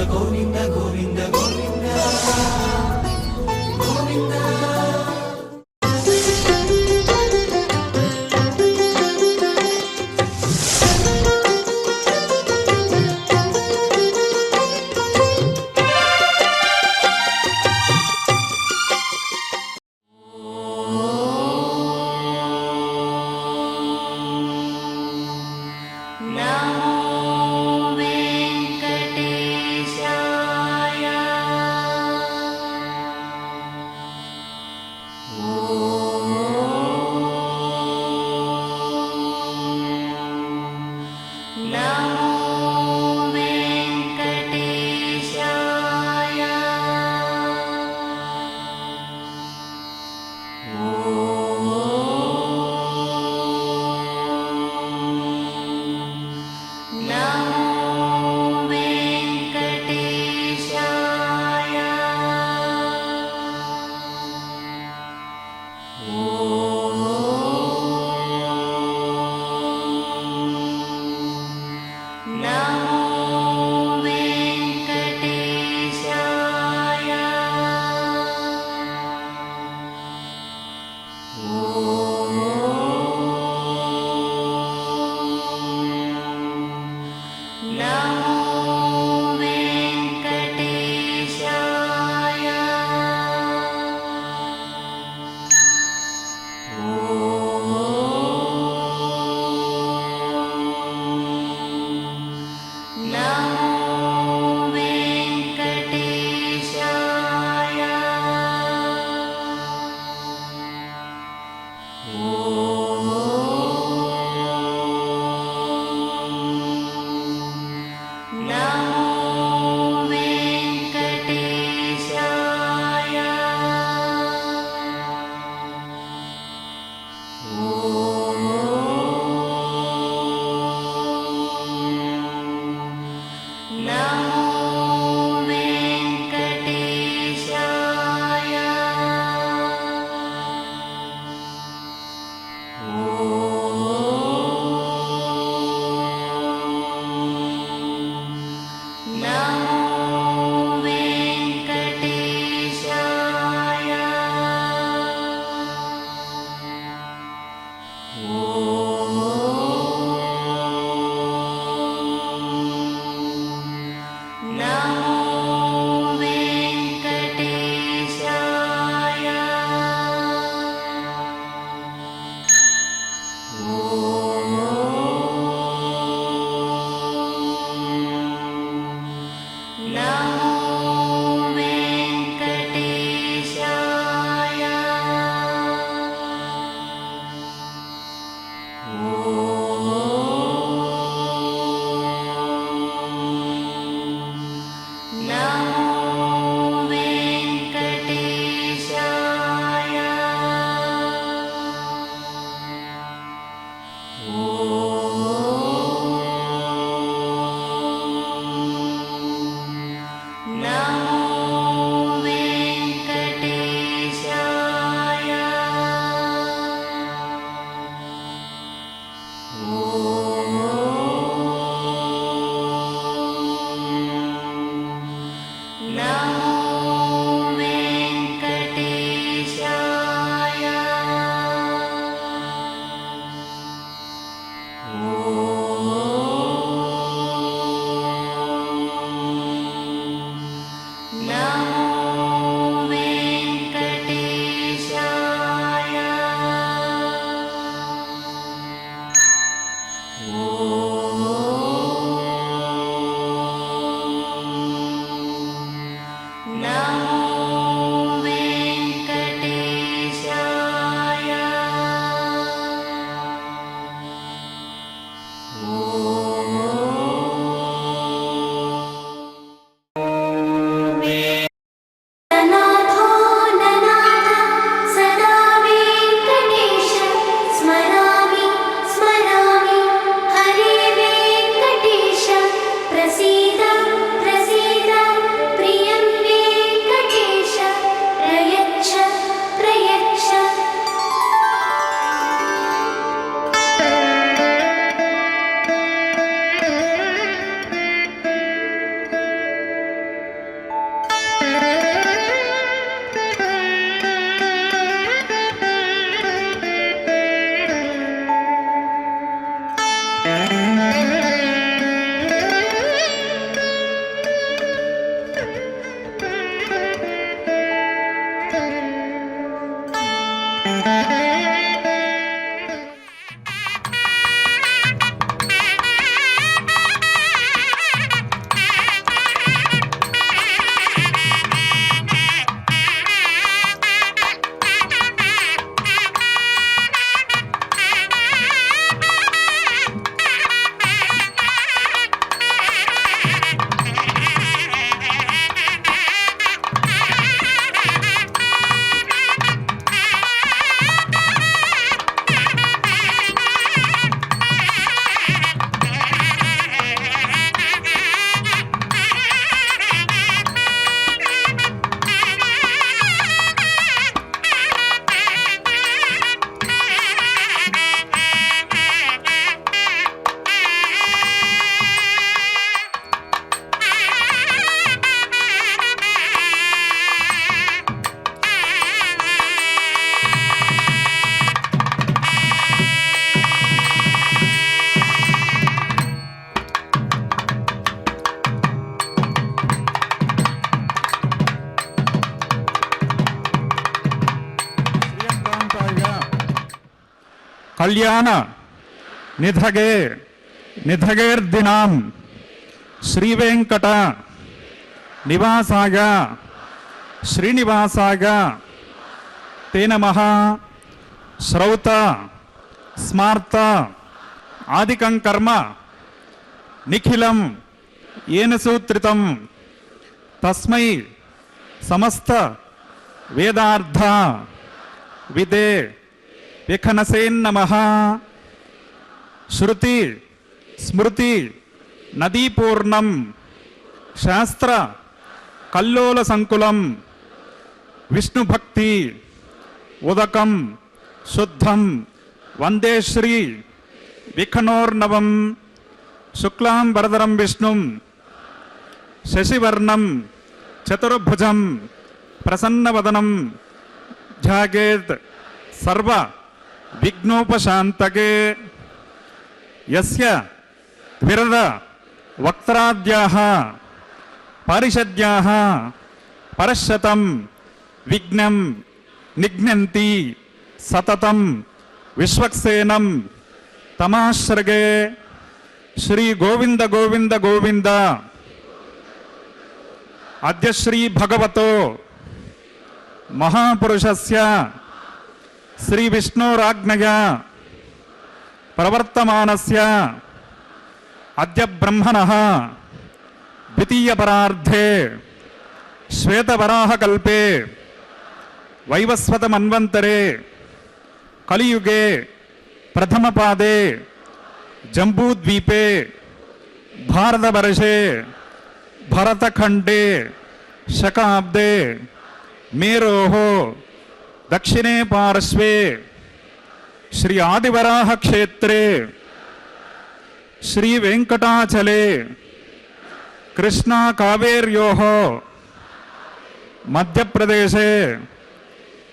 గోవింద గోవింద గోవింద గోవింద. కళ్యాణ నిధగే నిధగేర్దినాం శ్రీవేంకట నివాసాయ శ్రీనివాసాయ తే నమః. శ్రౌత స్మార్త ఆదికం కర్మ నిఖిలం ఏన సూత్రితం తస్మై సమస్త వేదార్థ విదే విఖనసేన్నమః. శృతి స్మృతి నదీపూర్ణం శాస్త్ర కల్లోల సంకులం విష్ణుభక్తి ఉదకం శుద్ధం వందే శ్రీ విఖనోర్నవం. శుక్లాం వరదరం విష్ణుం శశివర్ణం చతుర్భుజం ప్రసన్నవదనం ధ్యాయేత్ సర్వ విఘ్నోపశాంతకే. యస్య విరద వక్త్రాద్యాః పారిషద్యాః పరశతం విఘ్నం నిఘ్నంతి సతతం విశ్వక్సేనం తమాశ్రగే. శ్రీ గోవింద గోవింద గోవింద. అద్య శ్రీ భగవతో మహాపురుషస్య శ్రీ విష్ణోరాజ్ఞయా ప్రవర్తమానస్య అద్య బ్రహ్మణః ద్వితీయపరార్ధే శ్వేతవరాహకల్పే వైవస్వతమన్వంతరే కలియుగే ప్రథమపాదే జంబూద్వీపే భారతవర్షే భరతఖండే శకాబ్దే మేరోః దక్షిణే పార్శ్వే శ్రీ ఆదివరాహ క్షేత్రే శ్రీ వెంకటాచలే కృష్ణా కావేర్యోః మధ్యప్రదేశే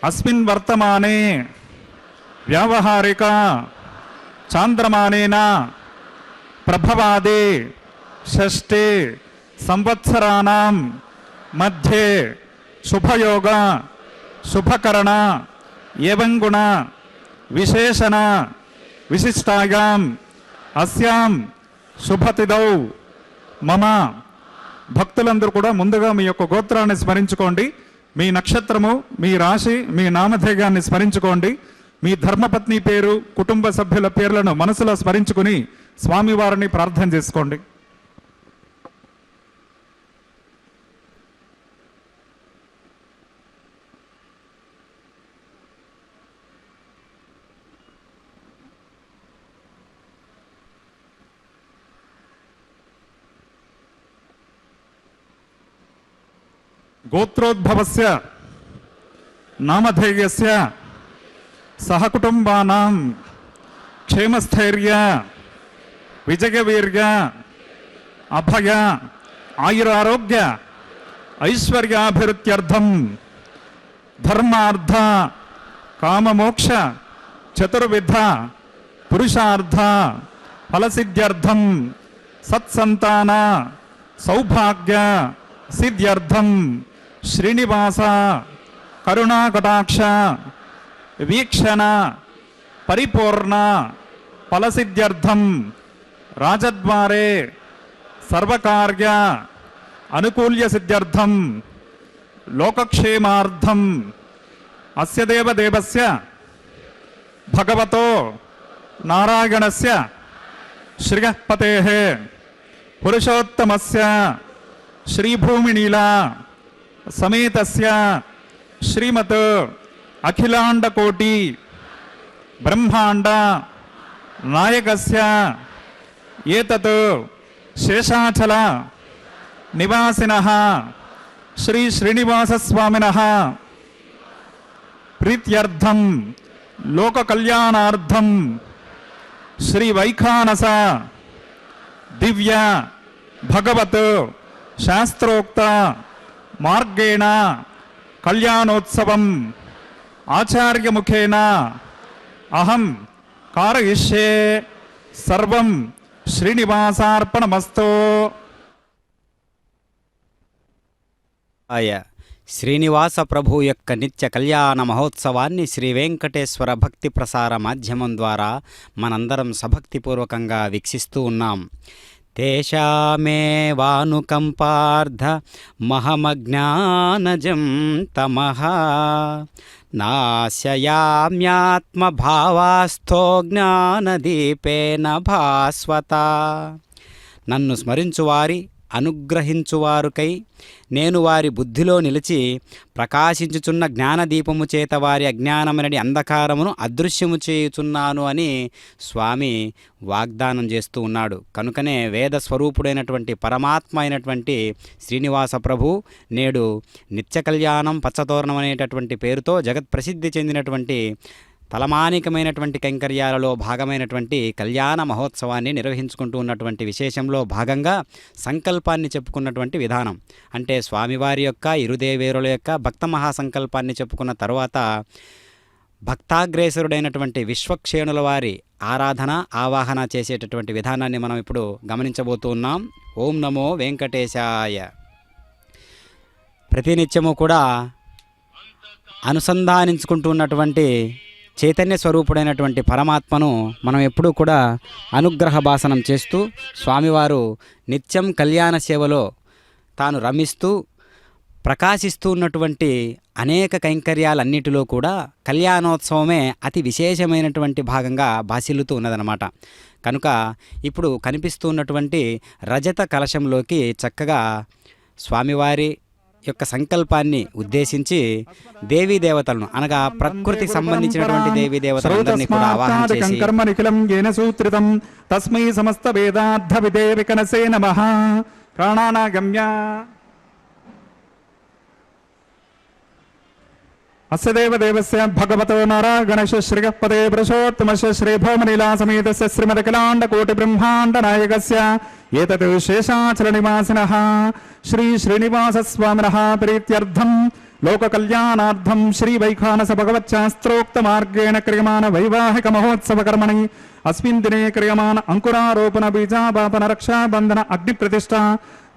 అస్మిన్ వర్తమానే వ్యావహారిక చాంద్రమానేన ప్రభవాదే షష్ఠే సంవత్సరాణం మధ్యే శుభయోగ శుభకరణ ఏవం గుణ విశేషణ విశిష్టాయాం అస్యాం శుభతిథౌ మమ. భక్తులందరూ కూడా ముందుగా మీ యొక్క గోత్రాన్ని స్మరించుకోండి, మీ నక్షత్రము, మీ రాశి, మీ నామధేయాన్ని స్మరించుకోండి. మీ ధర్మపత్ని పేరు, కుటుంబ సభ్యుల పేర్లను మనసులో స్మరించుకుని స్వామివారిని ప్రార్థన చేసుకోండి. గోత్రోద్భవస్య నామధేయస్య సహకుటుంబానాం క్షేమస్థైర్య విజయవీర్య అభయ ఆయురారోగ్య ఐశ్వర్యాభివృద్ధ్యర్థం ధర్మార్థ కామమోక్ష చతుర్విధ పురుషార్థ ఫలసిద్ధ్యర్థం సత్సంతాన సౌభాగ్య సిద్ధ్యర్థం శ్రీనివాస కరుణాకటాక్ష వీక్షణ పరిపూర్ణ ఫలసిద్ధ్యర్థం రాజద్వారే సర్వకార్య అనుకూల్య సిద్ధ్యర్థం లోకక్షేమార్థం అస్య దేవదేవస్య భగవతో నారాయణస్య శ్రీగఃపతేః పురుషోత్తమస్య శ్రీభూమినీలా సమేతస్య శ్రీమత్ అఖిలాండకోటి బ్రహ్మాండ నాయకస్య ఏతత్ శేషాచల నివాసినః శ్రీ శ్రీనివాసస్వామినః ప్రీత్యర్థం లోక కళ్యాణార్థం శ్రీ వైఖానస దివ్య భగవత్ శాస్త్రోక్త మార్గేణ కళ్యాణోత్సవం ఆచార్యముఖేన అహం కారయిష్యే సర్వం శ్రీనివాసార్పణమస్తు. శ్రీనివాస ప్రభు యొక్క నిత్య కళ్యాణ మహోత్సవాన్ని శ్రీ వెంకటేశ్వర భక్తి ప్రసార మాధ్యమం ద్వారా మనందరం సభక్తిపూర్వకంగా వీక్షిస్తూ ఉన్నాం. తేషామేవానుకంపార్థ మహమజ్ఞానజం తమః నాశయామ్యాత్మభావాస్థో జ్ఞానదీపేన భాస్వత. నన్ను స్మరించువారి అనుగ్రహించువారుకై నేను వారి బుద్ధిలో నిలిచి ప్రకాశించుచున్న జ్ఞానదీపము చేత వారి అజ్ఞానమనడి అంధకారమును అదృశ్యము చేయుచున్నాను అని స్వామి వాగ్దానం చేస్తూ ఉన్నాడు. కనుకనే వేద స్వరూపుడైనటువంటి పరమాత్మ అయినటువంటి శ్రీనివాస ప్రభు నేడు నిత్య కళ్యాణం పచ్చతోరణం అనేటటువంటి పేరుతో జగత్ ప్రసిద్ధి చెందినటువంటి తలమానికమైనటువంటి కైంకర్యాలలో భాగమైనటువంటి కళ్యాణ మహోత్సవాన్ని నిర్వహించుకుంటూ ఉన్నటువంటి విశేషంలో భాగంగా సంకల్పాన్ని చెప్పుకున్నటువంటి విధానం. అంటే స్వామివారి యొక్క ఇరుదేవేరుల యొక్క భక్త మహాసంకల్పాన్ని చెప్పుకున్న తరువాత భక్తాగ్రేసరుడైనటువంటి విశ్వక్షేణుల వారి ఆరాధన ఆవాహన చేసేటటువంటి విధానాన్ని మనం ఇప్పుడు గమనించబోతూ ఉన్నాం. ఓం నమో వెంకటేశాయ. ప్రతినిత్యము కూడా అనుసంధానించుకుంటూ ఉన్నటువంటి చైతన్య స్వరూపుడైనటువంటి పరమాత్మను మనం ఎప్పుడూ కూడా అనుగ్రహ భాసనం చేస్తూ స్వామివారు నిత్యం కళ్యాణ సేవలో తాను రమిస్తూ ప్రకాశిస్తూ ఉన్నటువంటి అనేక కైంకర్యాలన్నిటిలో కూడా కళ్యాణోత్సవమే అతి విశేషమైనటువంటి భాగంగా భాసిల్లుతూ ఉన్నదన్నమాట. కనుక ఇప్పుడు కనిపిస్తూ ఉన్నటువంటి రజత కలశంలోకి చక్కగా స్వామివారి యొక్క సంకల్పాన్ని ఉద్దేశించి దేవీ దేవతలను అనగా ప్రకృతికి సంబంధించినటువంటి దేవీ దేవతలందరినీ కూడా ఆవాహన చేసి తస్మై సమస్త వేదార్థ విదే వికనసే నమః ప్రాణానాగమ్య అస్య దేవదేవస్య భగవతో నారాయణస్య శ్రీగఃపతే పురుషోత్తమస్య శ్రీభూమిలీలా సమేతస్య శ్రీమదఖిలాండకోటి బ్రహ్మాండ నాయకస్య ఏతత్ శేషాచల నివాసినః శ్రీ శ్రీనివాసస్వామినః ప్రీత్యర్థం లోక కళ్యాణార్థం శ్రీ వైఖానస భగవచ్శాస్త్రోక్త మార్గేణ క్రియమాణ వైవాహిక మహోత్సవ కర్మణి అస్మిన్ దినే క్రియమాణ అంకురారోపణ బీజాపాపన రక్షాబంధన అగ్ని ప్రతిష్ఠ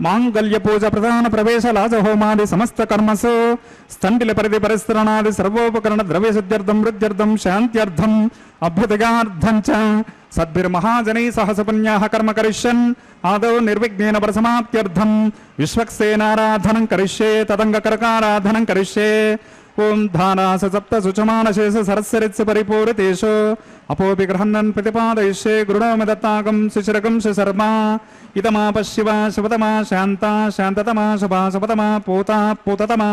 మాంగళ్య పూజ ప్రధాన ప్రవేశ లాజహోమాది సమస్త కర్మసు స్థండిల పరిధి పరిస్తరణాది సర్వోపకరణ ద్రవ్య సిద్ధ్యర్థం వృద్ధ్యర్థం శాంత్యర్థం అభ్యుదయార్థం చ సద్భిర్మహాజనై సహస పుణ్యాః కర్మ కరిష్యన్ ఆదౌ నిర్విఘ్నేన పరసమాప్త్యర్థం విశ్వక్సేనారాధనం కరిష్యే తదంగకరకారాధనం కరిష్యే. ఓం ధానాస సప్త సుచమానశేష సరస్సరిత్స పరిపూరితేషు అపోపి గృహన్నన్ ప్రతిపాదయిష్యే గృఢోమి దత్తాకం శిశిరకం శర్మా ఇతమాప శివ శివతమా శాంత శాంతతమా శుభా శుభతమా పూత పూతతమా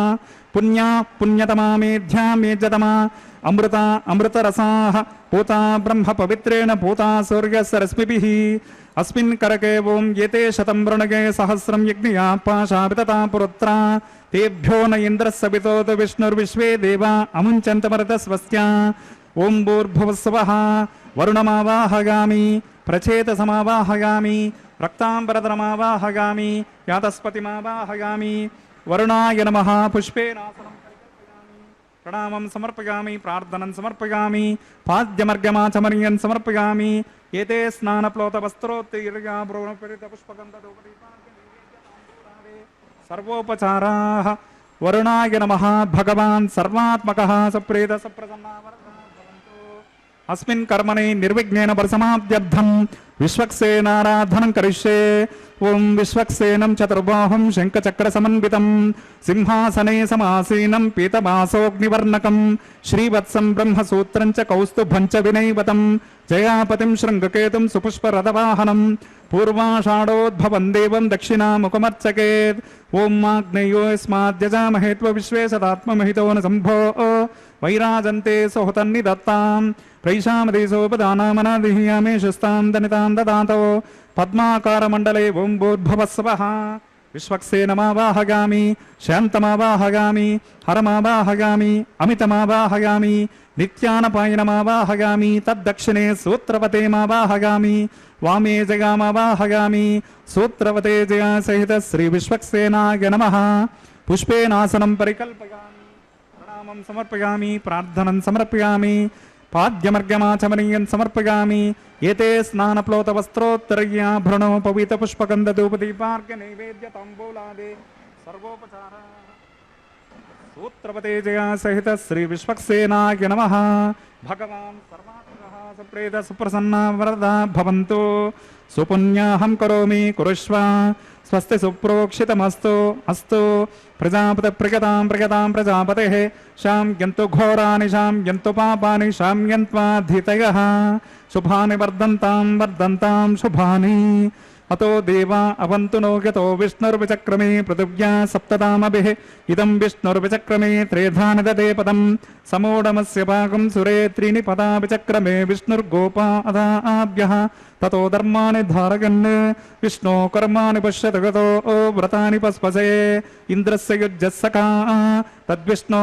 పుణ్యా పుణ్యతమా మేధ్యా మేధ్యతమా అమృత అమృతరసాః పూత బ్రహ్మ పవిత్రేణ పూత సూర్యస్య రశ్మిభిః అస్మిన్ కరకే ఓం ఏతే శతం వృణగే సహస్రం యజ్ఞయా పాశాపితతా పురుత్రా తేభ్యో న ఇంద్రస్య పితోతు విష్ణుర్విశ్వే దేవా అముంచంతమరత స్వస్య. ఓం భూర్భువస్సువః వరుణమావాహయామి ప్రచేతసమావాహయామి రక్తాంబరధరమావాహయామి యాతస్పతిమావాహయామి వరుణాయ నమః పుష్పేనాసనం ప్రణామం సమర్పయామి ప్రార్థనం సమర్పయామి పాద్యమర్గమాచమర్యన్ సమర్పయామి ఏతే స్నానప్లోత వస్త్రోత్తీర్గా భ్రూణపీడిత పుష్పగంధోపదీపార్ఘ్య సర్వోపచారాః వరుణాయ నమః భగవాన్ సర్వాత్మకః సప్రీత సప్రసన్నా వరదా భవంతు. అస్మిన్ కర్మణి నిర్విఘ్నేన పరిసమాప్త్యర్థం విశ్వక్సేనారాధనం కరిష్యే. ఓం విశ్వక్సేనం చతుర్బాహుం శంఖచక్ర సమన్వితం సింహాసనే సమాసీనం పీతమాసోగ్నివర్ణకం శ్రీవత్సం బ్రహ్మసూత్రం చ కౌస్తుభం చ వినైవతం జయాపతిం శృంగకేతుం సుపుష్పరథవాహనం పూర్వాషాఢోద్భవం దేవం దక్షిణాముఖమర్చకేత్. ఓం ఆగ్నేయోస్మాద్యజామహే త్వ విశ్వేశతాత్మమహితో న సంభో వైరాజంతే సుహృతన్నిదత్తాం ప్రైషామదేశోపదానామనాదిహ్యామే శుస్తాం దనితాం దదాతో పద్మాకారమండలే ఓం భూర్భువస్సవః. విశ్వక్సేనమావాహగామి శాంతమావాహగామి హరమావాహగామి అమితమావాహగామి నిత్యానపాయనమావాహగామి తద్దక్షిణే సూత్రవతేమావాహగామి వామే జగామావాహగామి సూత్రవతే జయా సహిత శ్రీ విశ్వక్సేనాయ నమః. పుష్పేనాసనం పరికల్పయామి ప్రణామం సమర్పయామి ప్రార్థనం సమర్పయామి పాద్యమర్గమాచమనీయం సమర్పయామి. ఏతే స్నానప్లోత వస్త్రోత్తరయ్యా భృణోపవీత పుష్పగంధధూపదీపార్ఘ్య నైవేద్య తాంబూలాదే సర్వోపచార సూత్రవతే జయా సహిత శ్రీ విశ్వక్సేనాయ నమః. భగవాన్ సర్వాత్మకః సప్రీత సుప్రసన్నా వరదా భవంతు. సుపుణ్యాహం కరోమి కురుష్వ. స్వస్తి సుప్రోక్షితమస్తు అస్తు. ప్రజాపతి ప్రగతాం ప్రజాపతే శామ్యంతు ఘోరాని శామ్యంతు పాపాని శామ్యంత్వాధితయః. శుభాని వర్ధంతాం శుభాని. అతో దేవా అవంతు నో యతో విష్ణుర్విచక్రమే పృథివ్యా సప్తదామభిః ఇదం విష్ణుర్విచక్రమే త్రేధాని దదే పదం సమూఢమస్య భాగం సురే త్రీణి పదా విచక్రమే విష్ణుర్గోపాదాభ్యః. తతో ధర్మాణి ధారయన్ విష్ణో కర్మాణి పశ్యతు గతో వ్రతాని పస్పసే ఇంద్రస్య యుజ్జస్సకా తద్విష్ణో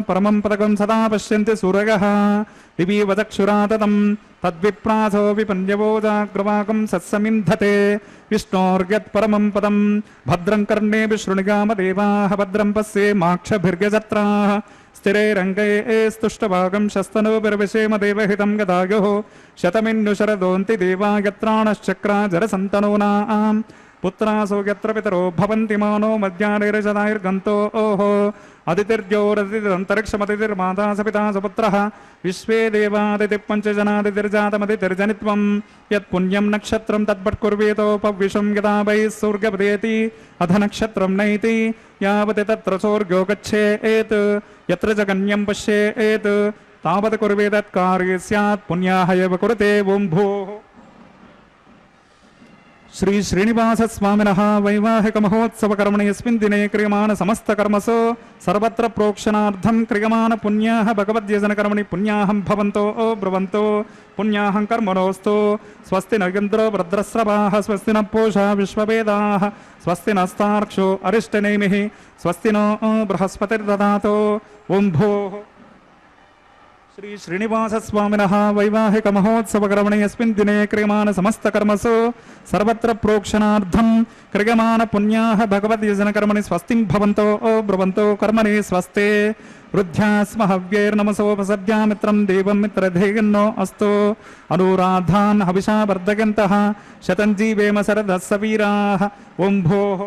పరమం పదకం సదా పశ్యంతి సూరయః. దివీవ చక్షురా తతం తద్విప్రాసో విపన్యవో జాగ్రవాకం సత్సమింధతే విష్ణోర్యత్ పరమం పదం. భద్రం కర్ణేభిః శృణుయామ దేవాః భద్రం పశ్యేమాక్షభిర్గజత్రాః స్థిరైరంగై స్తుష్టభాగం శస్తనోభిర్విషేమ దేవహితం గదాయుః. శతమిన్ను శరదోంతి దేవాయత్రాణశ్చక్రా జరసంతనూనాం పుత్రాసో యత్ర పితరో భవంతి మానో మధ్యానిర్జదాయుర్గంతో ఓహో. అదితిర్జోరదితిరంతరిక్షమదితిర్మాతా సపితా సుపుత్రః విశ్వే దేవాదితి పంచజనాదితిర్జాతమదితిర్జనిత్వం. యత్పుణ్యం నక్షత్రం తద్భట్కుర్వేతోపవిశం యదా వై సూర్యపదేతి అధ నక్షత్రం నైతి యావతి తత్ర సూర్యో గచ్ఛేత్ యత్ర జగన్యం పశ్యేత్ తావత్ కుర్వేతత్కార్యే స్యాత్ పుణ్యాహ ఏవ కురుతే. ఓం భూః. శ్రీ శ్రీనివాస స్వామినః వైవాహిక మహోత్సవ కర్మణి యస్మిన్ దినే క్రియమాణ సమస్త కర్మసు సర్వత్ర ప్రోక్షణార్థం క్రియమాణ పుణ్యాః భగవద్యజన కర్మణి పుణ్యాహం భవంతో బ్రువంతో పుణ్యాహం కర్మణోస్తు. స్వస్తి నగేంద్రో భద్రస్రవాః స్వస్తి న పూషా విశ్వవేదాః స్వస్తి నస్తార్క్షో అరిష్టనేమిః స్వస్తి నో బృహస్పతిర్దదాతు. ఓం భూః. శ్రీ శ్రీనివాస స్వామినః వైవాహిక మహోత్సవ కర్మణి యస్మిన్ దినే క్రియమాణ సమస్త కర్మసు సర్వత్ర ప్రోక్షణార్థం క్రియమాణ పుణ్యాః భగవద్యజన కర్మణి స్వస్తిం భవంతో బ్రువంతో కర్మణి స్వస్తే. వృద్ధ్యాస్మ హవ్యైర్నమసోపసద్యామిత్రం దేవం మిత్రధేయన్నో అస్తు. అనురాధాన్ హవిషా వర్ధయంతః శతం జీవేమ శరదः సవీరాः. ఓం భూః.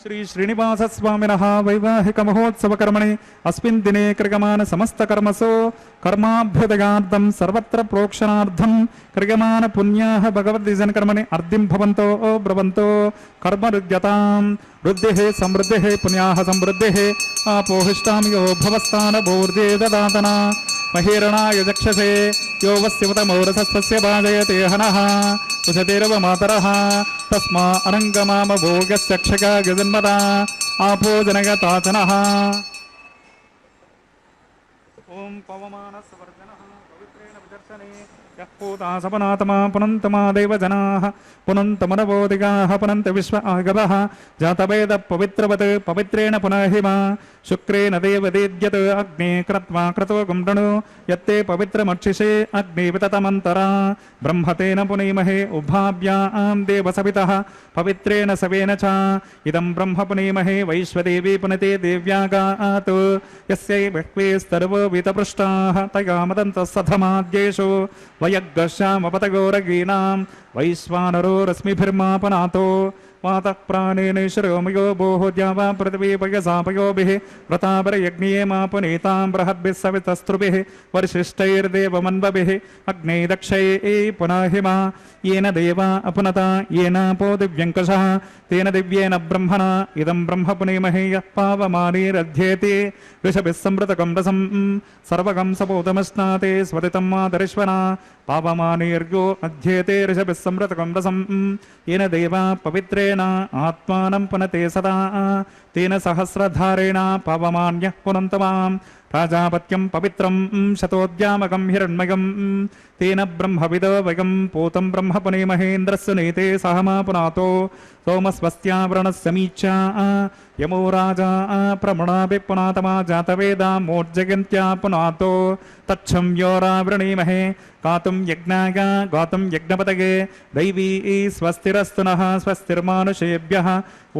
శ్రీ శ్రీనివాస స్వామినః వైవాహిక మహోత్సవ కర్మణి అస్మిన్ దినే క్రియమాణ సమస్త కర్మసు కర్మాభ్యుదయార్థం సర్వత్ర ప్రోక్షణార్థం క్రియమాణ పుణ్యాః భగవద్యజన కర్మణి అర్ధిం భవంతో బ్రువంతో కర్మరుద్యతాం. వృద్ధిః సమృద్ధిః పుణ్యాః సమృద్ధిః ఆపోహిష్టాం యో భవస్థాన భూర్జే దదాతన మహీరణాయ చక్షసే యో వస్యవతమౌరసస్తస్య భాజయతే హనః ఉషతిరవ మాతరః తస్మా అనంగమామ భోగస్య క్షగా గజన్మదా ఆపో జనగతాతనః. ఓం పవమానస్య వర్జనః పవిత్రేణ విదర్శనే యః పూతా సపనాతమా పునంతమా దేవ జనాః పునంతమనవోదిగాః పునంత విశ్వ ఆగవః జాతవేద పవిత్రవత్ పవిత్రేణ పునఃహిమా శుక్రేణ దేవదేద్యత్ అగ్నే క్రత్వా క్రతో గుండణు యత్తే పవిత్రమక్షిషే అగ్నే వితతమంతరా బ్రహ్మతేన పునీమహే ఉభాభ్యాం దేవసవితః పవిత్రేణ సవేన చ ఇదం బ్రహ్మ పునీమహే వైశ్వదేవీ పునతే దేవ్యాగాత్ యస్యై బహ్వే స్తర్వో వీతపృష్టాః తయా మదంతః సధమాద్యేషు వయగ్గశ్యామపతగోరగీనాం వైశ్వానరో రశ్మిభిర్మాపనాతో వాతః ప్రాణేనేశ్వరోమయో బోహోద్యావా పృథివీపయసాపయోభిः వ్రతాపరయజ్ఞేమాపునీతాం బృహద్భిः సవితస్త్రుభిः వర్షిష్టైర్దేవమన్వభిः అగ్నే దక్షయే పునాహిమా येन देवा अपुनता येनापो दिव्यङ्कषः तेन दिव्येन ब्रह्मणा इदं ब्रह्म पुनीमहे यः पावमानीरध्येति ऋषभिः संवृतकं रसं सर्वगं सपोतमस्नाते स्वदितं मातरिश्वना पावमानीर्यो अध्येते ऋषभिः संवृतकं रसं येन देवा पवित्रेण आत्मानं पुनते सदा तेन सहस्रधारेण पावमान्यः पुनन्तमाम् प्राजापत्यं पवित्रं शतोद्यामकं हिरण्मयं तेन ब्रह्मविदो वयं पूतं ब्रह्म पुनीमहेन्द्रस्य नीते सहमा पुनातो सोमस्वस्त्यावरणस्य मीच्या यमो राजा प्रमणाभि पुनातमा जातवेदा मोर्जयन्त्या पुनातो तच्छं योरावृणीमहे गातुं यज्ञाय गातुं यज्ञपतये दैवी स्वस्तिरस्तु नः स्वस्तिर्मानुषेभ्यः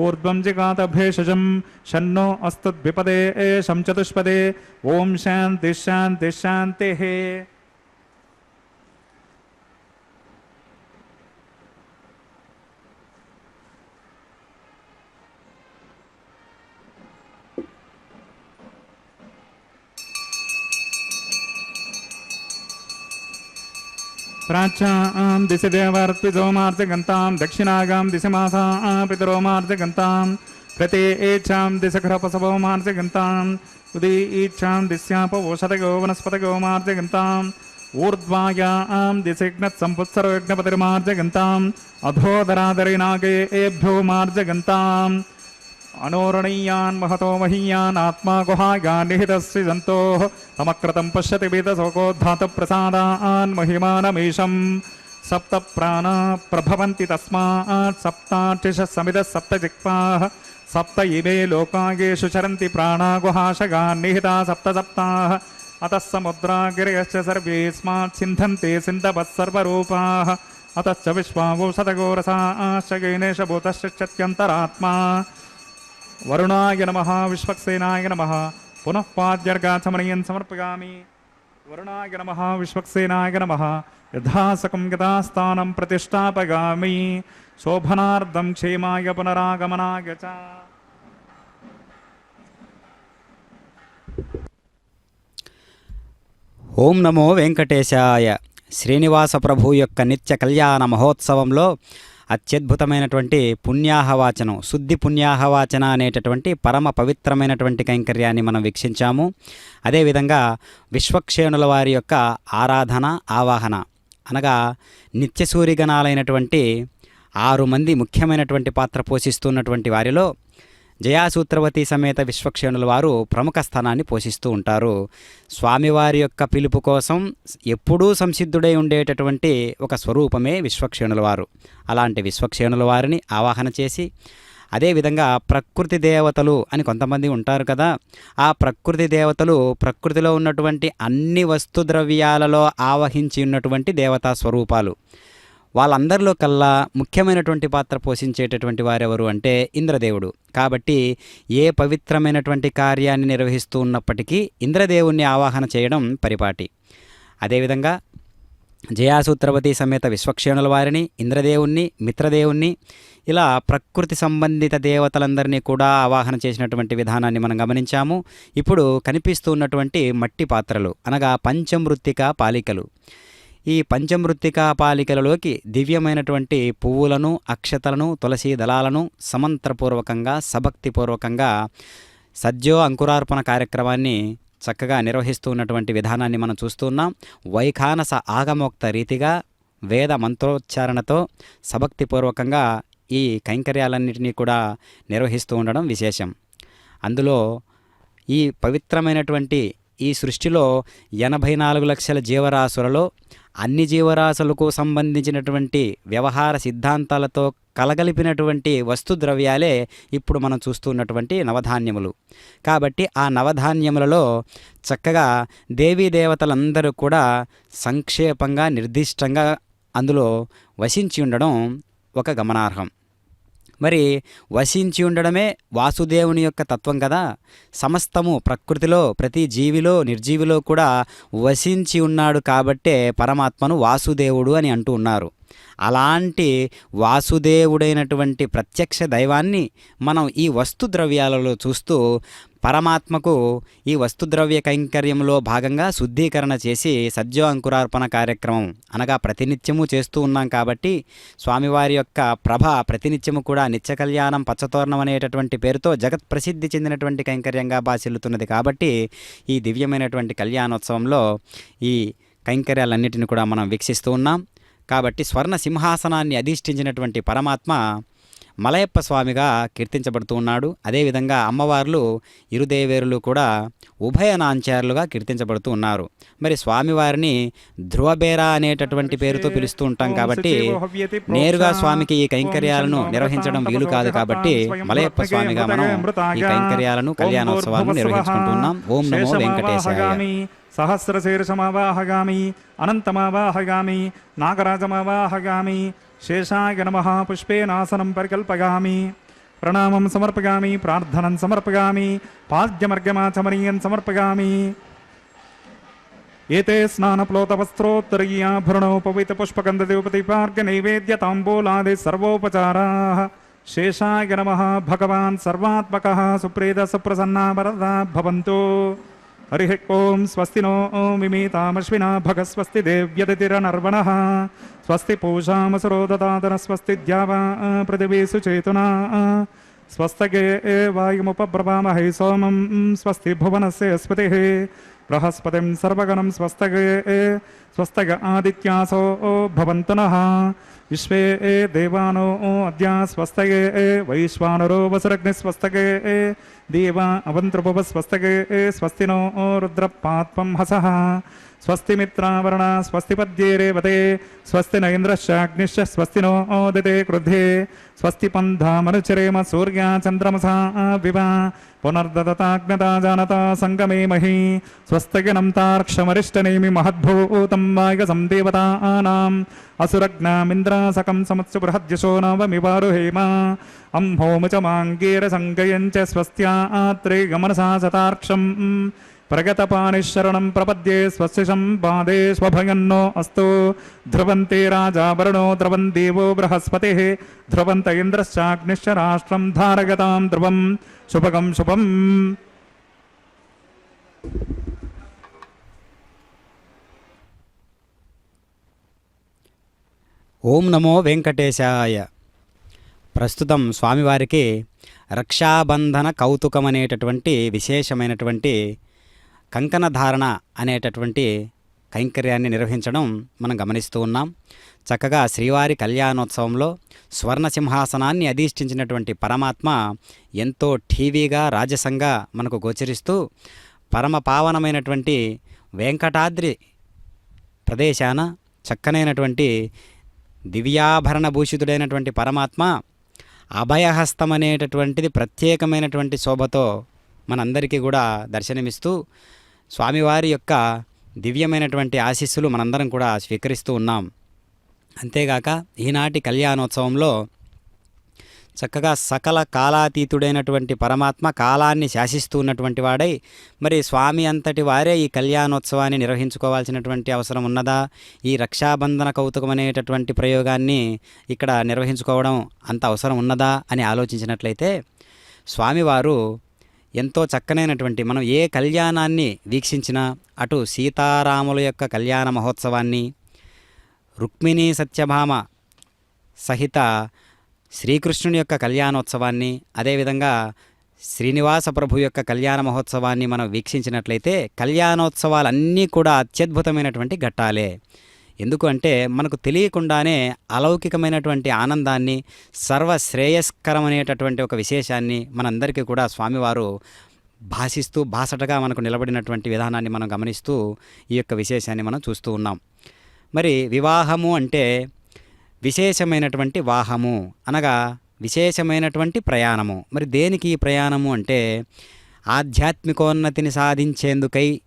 ऊर्ध्वं जिगात भेषजं शन्नो अस्तु द्विपदे शं चतुष्पदे ओम शांति शांति शांति है। प्राच्यां दिशि देवर्त्विजोमार्जगन्तां दक्षिणागां दिशि मासा पितरोमार्जगन्तां प्रते एच्छां दिशखरपसवोमार्जगन्तां उदी इच्छां दिस्यापवोषतयो वनस्पतयो मार्जगन्ताम् ऊर्ध्वायां दिशिघ्नत्सम्पुत्सरो यज्ञपतिर्मार्जगन्ताम् अधोदरादरिनागे एभ्यो मार्जगन्ताम् अनोरणीयान् महतो महीयान् आत्मा गुहायान् निहितस्य जन्तोः तमक्रतं पश्यति वीतशोकोद्धातप्रसादान् महिमानमीशम् सप्त प्राणा प्रभवन्ति तस्मात् सप्तार्चिषः समितः सप्त जिह्वाः सप्त इमे लोकागेषु चरन्ति प्राणा गुहाशगान् निहिता सप्त सप्ताः अतः समुद्रागिरयश्च सर्वेस्मात् सिन्धन्ते सिन्धवः सर्वरूपाः अतश्च विश्वावोषधगोरसाश्च गैनेश भूतश्चित्यन्तरात्मा वरुणाय नमः विश्वक्सेनाय नमः पुनः पाद्यर्गाचमनीयं समर्पयामि वरुणाय नमः विश्वक्सेनाय नमः यथासकं यथास्थानं प्रतिष्ठापयामि शोभनार्धं क्षेमाय पुनरागमनाय च। ఓం నమో వెంకటేశాయ. శ్రీనివాస ప్రభు యొక్క నిత్య కళ్యాణ మహోత్సవంలో అత్యద్భుతమైనటువంటి పుణ్యాహవాచనం, శుద్ధి పుణ్యాహవాచన అనేటటువంటి పరమ పవిత్రమైనటువంటి కైంకర్యాన్ని మనం వీక్షించాము. అదేవిధంగా విశ్వక్షేణుల వారి యొక్క ఆరాధన, ఆవాహన అనగా నిత్యసూరిగణాలైనటువంటి 6 మంది ముఖ్యమైనటువంటి పాత్ర పోషిస్తున్నటువంటి వారిలో జయాసూత్రవతి సమేత విశ్వక్షేణుల వారు ప్రముఖ స్థానాన్ని పోషిస్తూ ఉంటారు. స్వామివారి యొక్క పిలుపు కోసం ఎప్పుడూ సంసిద్ధుడై ఉండేటటువంటి ఒక స్వరూపమే విశ్వక్షేణుల వారు. అలాంటి విశ్వక్షేణుల వారిని ఆవాహన చేసి, అదేవిధంగా ప్రకృతి దేవతలు అని కొంతమంది ఉంటారు కదా, ఆ ప్రకృతి దేవతలు ప్రకృతిలో ఉన్నటువంటి అన్ని వస్తుద్రవ్యాలలో ఆవహించి ఉన్నటువంటి దేవతా స్వరూపాలు. వాళ్ళందరిలో కల్లా ముఖ్యమైనటువంటి పాత్ర పోషించేటటువంటి వారెవరు అంటే ఇంద్రదేవుడు. కాబట్టి ఏ పవిత్రమైనటువంటి కార్యాన్ని నిర్వహిస్తూ ఉన్నప్పటికీ ఇంద్రదేవుణ్ణి ఆవాహన చేయడం పరిపాటి. అదేవిధంగా జయాసూత్రవతి సమేత విశ్వక్షేణుల వారిని, ఇంద్రదేవుణ్ణి, మిత్రదేవుణ్ణి, ఇలా ప్రకృతి సంబంధిత దేవతలందరినీ కూడా ఆవాహన చేసినటువంటి విధానాన్ని మనం గమనించాము. ఇప్పుడు కనిపిస్తూ ఉన్నటువంటి మట్టి పాత్రలు అనగా పంచమృత్తికా పాలికలు. ఈ పంచమృత్తికా పాలికలలోకి దివ్యమైనటువంటి పువ్వులను, అక్షతలను, తులసి దళాలను సమంత్రపూర్వకంగా, సభక్తిపూర్వకంగా సద్యో అంకురార్పణ కార్యక్రమాన్ని చక్కగా నిర్వహిస్తూ ఉన్నటువంటి విధానాన్ని మనం చూస్తున్నాం. వైఖానస ఆగమోక్త రీతిగా వేద మంత్రోచ్చారణతో సభక్తిపూర్వకంగా ఈ కైంకర్యాలన్నింటినీ కూడా నిర్వహిస్తూ ఉండడం విశేషం. అందులో ఈ పవిత్రమైనటువంటి ఈ సృష్టిలో 84 లక్షల జీవరాశులలో అన్ని జీవరాశులకు సంబంధించినటువంటి వ్యవహార సిద్ధాంతాలతో కలగలిపినటువంటి వస్తుద్రవ్యాలే ఇప్పుడు మనం చూస్తున్నటువంటి నవధాన్యములు. కాబట్టి ఆ నవధాన్యములలో చక్కగా దేవీ దేవతలందరూ కూడా సంక్షేపంగా, నిర్దిష్టంగా అందులో వసించి ఉండడం ఒక గమనార్హం. మరి వసించి ఉండడమే వాసుదేవుని యొక్క తత్వం కదా. సమస్తము ప్రకృతిలో ప్రతి జీవిలో నిర్జీవిలో కూడా వసించి ఉన్నాడు కాబట్టే పరమాత్మను వాసుదేవుడు అని అంటూ ఉన్నారు. అలాంటి వాసుదేవుడైనటువంటి ప్రత్యక్ష దైవాన్ని మనం ఈ వస్తు ద్రవ్యాలలో చూస్తూ పరమాత్మకు ఈ వస్తుద్రవ్య కైంకర్యంలో భాగంగా శుద్ధీకరణ చేసి సద్యో అంకురార్పణ కార్యక్రమం అనగా ప్రతినిత్యము చేస్తూ ఉన్నాం కాబట్టి స్వామివారి యొక్క ప్రభ ప్రతినిత్యము కూడా నిత్య కళ్యాణం పచ్చతోరణం అనేటటువంటి పేరుతో జగత్ ప్రసిద్ధి చెందినటువంటి కైంకర్యంగా బాసిల్లుతున్నది. కాబట్టి ఈ దివ్యమైనటువంటి కళ్యాణోత్సవంలో ఈ కైంకర్యాలన్నిటిని కూడా మనం వీక్షిస్తూ ఉన్నాం. కాబట్టి స్వర్ణ సింహాసనాన్ని అధిష్ఠించినటువంటి పరమాత్మ మలయప్ప స్వామిగా కీర్తించబడుతూ ఉన్నాడు. అదేవిధంగా అమ్మవార్లు ఇరుదేవేరులు కూడా ఉభయనాంచారులుగా కీర్తించబడుతూ ఉన్నారు. మరి స్వామివారిని ధ్రువబేర అనేటటువంటి పేరుతో పిలుస్తూ ఉంటాం కాబట్టి నేరుగా స్వామికి ఈ కైంకర్యాలను నిర్వహించడం వీలు కాదు. కాబట్టి మలయప్ప స్వామిగా మనం ఈ కైంకర్యాలను కళ్యాణోత్సవాలను నిర్వహించుకుంటూ ఉన్నాం. ఓం నమో వెంకటేశాయ. సహస్రశీర్షమావాహగామి అనంతమావాహగామి నాగరాజమావాహగామి శేషాయ నమః పుష్పేనాసనం పరికల్పగామి ప్రణామం సమర్పగామి ప్రార్థనం సమర్పగామి పాద్యమర్గమాచమనీయం సమర్పగామి. ఏతే స్నానప్లోతవస్త్రోత్తరీయాభరణోపవితపుష్పగంధదేవపతిపార్ఘ్యనైవేద్యతాంబూలాది సర్వోపచారాः. శేషాయ నమః. భగవాన్ సర్వాత్మకः సుప్రీత సుప్రసన్నా వరదా భవంతు. హరి ఓం. స్వస్తి నో మిమీతామశ్వినా భగ స్వస్తి దేవ్యతిరనర్వణః స్వస్తి పూషామసురో దదాతన స్వస్తి ద్యావా పృథివీసు చేతునా స్వస్తగే వాయుముపబ్రవామహై సోమం స్వస్తి భువనస్య స్పతిః బృహస్పతిం సర్వగణం స్వస్తగే స్వస్తగ ఆదిత్యాసో భవంతు నః విశ్వే దేవానో అద్య స్వస్తగే వైశ్వానరో వసురగ్ని స్వస్తగే దేవా అవంతృపవ స్వస్తగే స్వస్తి నో రుద్రపాత్వం హసః స్వస్తి మిత్రావరణ స్వస్తి పద్యే రేవతే స్వస్తి నైంద్రశ్చాగ్నిశ్చ స్వస్తి నో ఓదితే క్రుద్ధే స్వస్తి పంధామనుచరేమ సూర్యా చంద్రమసా వివా పునర్దతాగ్నతా జానతా సంగమే మహీ స్వస్తగినం తార్క్షమరిష్టనేమి మహద్భూతం వాయసం దేవతానాం అసురగ్నామింద్రాసకం సమత్సు బృహద్యశో నవమివారుహేమ అంహోముచ మాంగీర సంగయం చ స్వస్త్యాత్రే గమనసా సతార్క్షం ప్రగతపానిశరణం ప్రపద్యే స్వస్య సంపాదే స్వభయన్నో అస్తు. ధ్రువంతే రాజా వరుణో ధ్రువం దేవో బృహస్పతిః ధ్రువంత ఇంద్రశ్చాగ్నిశ్చ రాష్ట్రం ధారగతాం ధ్రువం శుభగం శుభం. ఓం నమో వెంకటేశాయ. ప్రస్తుతం స్వామివారికి రక్షాబంధన కౌతుకం అనేటటువంటి విశేషమైనటువంటి కంకణధారణ అనేటటువంటి కైంకర్యాన్ని నిర్వహించడం మనం గమనిస్తూ ఉన్నాం. చక్కగా శ్రీవారి కళ్యాణోత్సవంలో స్వర్ణ సింహాసనాన్ని అధిష్ఠించినటువంటి పరమాత్మ ఎంతో ఠీవీగా రాజసంగా మనకు గోచరిస్తూ పరమ పావనమైనటువంటి వెంకటాద్రి ప్రదేశాన చక్కనైనటువంటి దివ్యాభరణ భూషితుడైనటువంటి పరమాత్మ అభయహస్తం అనేటటువంటిది ప్రత్యేకమైనటువంటి శోభతో మనందరికీ కూడా దర్శనమిస్తూ స్వామివారి యొక్క దివ్యమైనటువంటి ఆశీస్సులు మనందరం కూడా స్వీకరిస్తూ ఉన్నాం. అంతేగాక ఈనాటి కళ్యాణోత్సవంలో చక్కగా సకల కాలాతీతుడైనటువంటి పరమాత్మ కాలాన్ని శాసిస్తూ ఉన్నటువంటి వాడై మరి స్వామి అంతటి వారే ఈ కళ్యాణోత్సవాన్ని నిర్వహించుకోవాల్సినటువంటి అవసరం ఉన్నదా? ఈ రక్షాబంధన కౌతుకం అనేటటువంటి ప్రయోగాన్ని ఇక్కడ నిర్వహించుకోవడం అంత అవసరం ఉన్నదా అని ఆలోచించినట్లయితే స్వామివారు ఎంతో చక్కనైనటువంటి మనం ఏ కళ్యాణాన్ని వీక్షించినా అటు సీతారాముల యొక్క కళ్యాణ మహోత్సవాన్ని, రుక్మిణీ సత్యభామ సహిత శ్రీకృష్ణుని యొక్క కళ్యాణోత్సవాన్ని, అదేవిధంగా శ్రీనివాస ప్రభు యొక్క కళ్యాణ మహోత్సవాన్ని మనం వీక్షించినట్లయితే కళ్యాణోత్సవాలన్నీ కూడా అత్యద్భుతమైనటువంటి ఘట్టాలే. ఎందుకు అంటే మనకు తెలియకుండానే అలౌకికమైనటువంటి ఆనందాన్ని, సర్వశ్రేయస్కరమనేటటువంటి ఒక విశేషాన్ని మనందరికీ కూడా స్వామివారు భాషిస్తూ బాసటగా మనకు నిలబడినటువంటి విధానాన్ని మనం గమనిస్తూ ఈ యొక్క విశేషాన్ని మనం చూస్తూ ఉన్నాం. మరి వివాహము అంటే విశేషమైనటువంటి వాహము అనగా విశేషమైనటువంటి ప్రయాణము. మరి దేనికి ఈ ప్రయాణము అంటే ఆధ్యాత్మికోన్నతిని సాధించేందుకై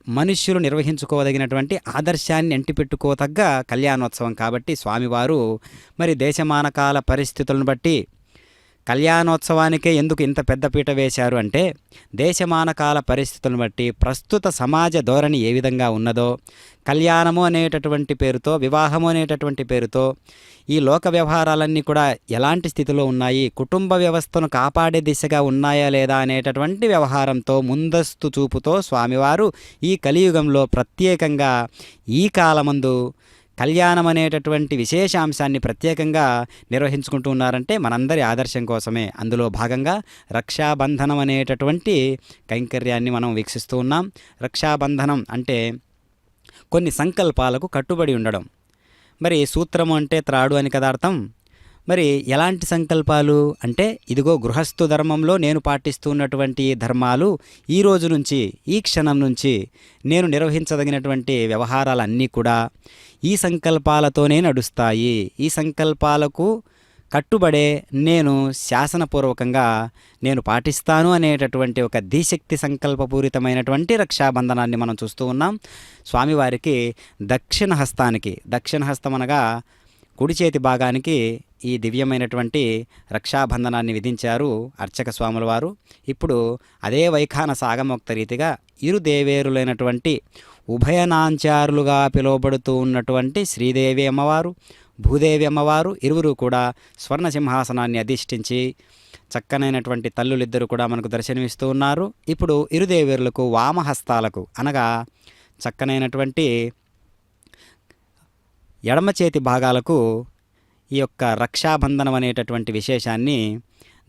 మనుష్యులు నిర్వహించుకోదగినటువంటి ఆదర్శాన్ని అంటిపెట్టుకోదగ్గ కళ్యాణోత్సవం కాబట్టి స్వామివారు మరి దేశమానకాల పరిస్థితులను బట్టి కళ్యాణోత్సవానికే ఎందుకు ఇంత పెద్దపీట వేశారు అంటే దేశమానకాల పరిస్థితులను బట్టి ప్రస్తుత సమాజ ధోరణి ఏ విధంగా ఉన్నదో కళ్యాణము అనేటటువంటి పేరుతో వివాహము అనేటటువంటి పేరుతో ఈ లోక వ్యవహారాలన్నీ కూడా ఎలాంటి స్థితిలో ఉన్నాయి, కుటుంబ వ్యవస్థను కాపాడే దిశగా ఉన్నాయా లేదా అనేటటువంటి వ్యవహారంతో ముందస్తు చూపుతో స్వామివారు ఈ కలియుగంలో ప్రత్యేకంగా ఈ కాలమందు కళ్యాణం అనేటటువంటి విశేషాంశాన్ని ప్రత్యేకంగా నిర్వహించుకుంటూ ఉన్నారంటే మనందరి ఆదర్శం కోసమే. అందులో భాగంగా రక్షాబంధనం అనేటటువంటి కైంకర్యాన్ని మనం వీక్షిస్తూ ఉన్నాం. రక్షాబంధనం అంటే కొన్ని సంకల్పాలకు కట్టుబడి ఉండడం. మరి సూత్రము అంటే త్రాడు అని కదా అర్థం. మరి ఎలాంటి సంకల్పాలు అంటే ఇదిగో గృహస్థు ధర్మంలో నేను పాటిస్తున్నటువంటి ధర్మాలు ఈ రోజు నుంచి ఈ క్షణం నుంచి నేను నిర్వహించదగినటువంటి వ్యవహారాలన్నీ కూడా ఈ సంకల్పాలతోనే నడుస్తాయి. ఈ సంకల్పాలకు కట్టుబడే నేను శాసనపూర్వకంగా నేను పాటిస్తాను అనేటటువంటి ఒక ధీశక్తి సంకల్పపూరితమైనటువంటి రక్షాబంధనాన్ని మనం చూస్తూ ఉన్నాం. స్వామివారికి దక్షిణ హస్తం అనగా కుడి చేతి భాగానికి ఈ దివ్యమైనటువంటి రక్షాబంధనాన్ని విధించారు అర్చక స్వాముల వారు. ఇప్పుడు అదే వైఖాన సాగమోక్త రీతిగా ఇరు దేవేరులైనటువంటి ఉభయనాంచారులుగా పిలువబడుతూ ఉన్నటువంటి శ్రీదేవి అమ్మవారు, భూదేవి అమ్మవారు ఇరువురు కూడా స్వర్ణ సింహాసనాన్ని అధిష్ఠించి చక్కనైనటువంటి తల్లులిద్దరూ కూడా మనకు దర్శనమిస్తూ ఉన్నారు. ఇప్పుడు ఇరుదేవేరులకు వామహస్తాలకు అనగా చక్కనైనటువంటి ఎడమ చేతి భాగాలకు ఈ యొక్క రక్షాబంధనం అనేటటువంటి విశేషాన్ని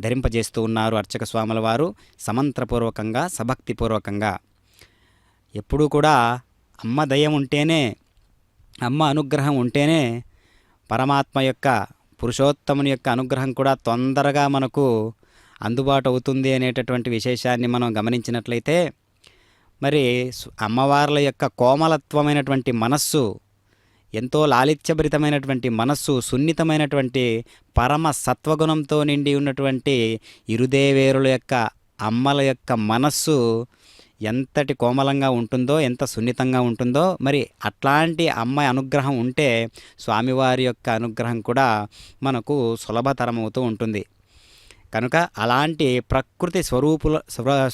ధరింపజేస్తూ ఉన్నారు అర్చక స్వాముల వారు సమంత్రపూర్వకంగా సభక్తిపూర్వకంగా. ఎప్పుడూ కూడా అమ్మ దయ ఉంటేనే, అమ్మ అనుగ్రహం ఉంటేనే పరమాత్మ యొక్క పురుషోత్తముని యొక్క అనుగ్రహం కూడా తొందరగా మనకు అందుబాటు అవుతుంది అనేటటువంటి విశేషాన్ని మనం గమనించినట్లయితే మరి అమ్మవార్ల యొక్క కోమలత్వమైనటువంటి మనస్సు, ఎంతో లాలిత్యభరితమైనటువంటి మనస్సు, సున్నితమైనటువంటి పరమ సత్వగుణంతో నిండి ఉన్నటువంటి ఇరుదేవేరుల యొక్క అమ్మల యొక్క మనస్సు ఎంతటి కోమలంగా ఉంటుందో, ఎంత సున్నితంగా ఉంటుందో, మరి అట్లాంటి అమ్మ అనుగ్రహం ఉంటే స్వామివారి యొక్క అనుగ్రహం కూడా మనకు సులభతరమవుతూ ఉంటుంది. కనుక అలాంటి ప్రకృతి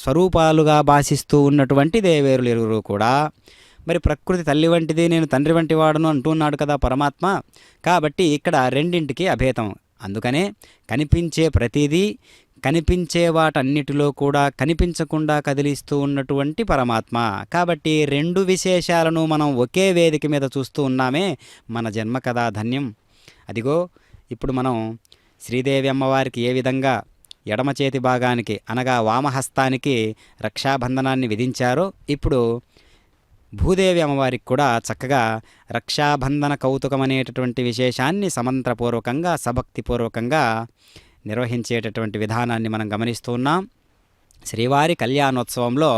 స్వరూపాలుగా భాషిస్తూ ఉన్నటువంటి దేవేరులు ఇరువురు కూడా మరి ప్రకృతి తల్లి వంటిది, నేను తండ్రి వంటి వాడును అంటున్నాడు కదా పరమాత్మ. కాబట్టి ఇక్కడ రెండింటికి అభేదం. అందుకనే కనిపించే ప్రతిదీ, కనిపించే వాటన్నిటిలో కూడా కనిపించకుండా కదిలిస్తూ ఉన్నటువంటి పరమాత్మ. కాబట్టి రెండు విశేషాలను మనం ఒకే వేదిక మీద చూస్తూ ఉన్నామే, మన జన్మ కదా ధన్యం. అదిగో ఇప్పుడు మనం శ్రీదేవి అమ్మవారికి ఏ విధంగా ఎడమ చేతి భాగానికి అనగా వామహస్తానికి రక్షాబంధనాన్ని విధించారో ఇప్పుడు భూదేవి అమ్మవారికి కూడా చక్కగా రక్షాబంధన కౌతుకం అనేటటువంటి విశేషాన్ని సమంత్రపూర్వకంగా సభక్తిపూర్వకంగా నిర్వహించేటటువంటి విధానాన్ని మనం గమనిస్తూ ఉన్నాం. శ్రీవారి కళ్యాణోత్సవంలో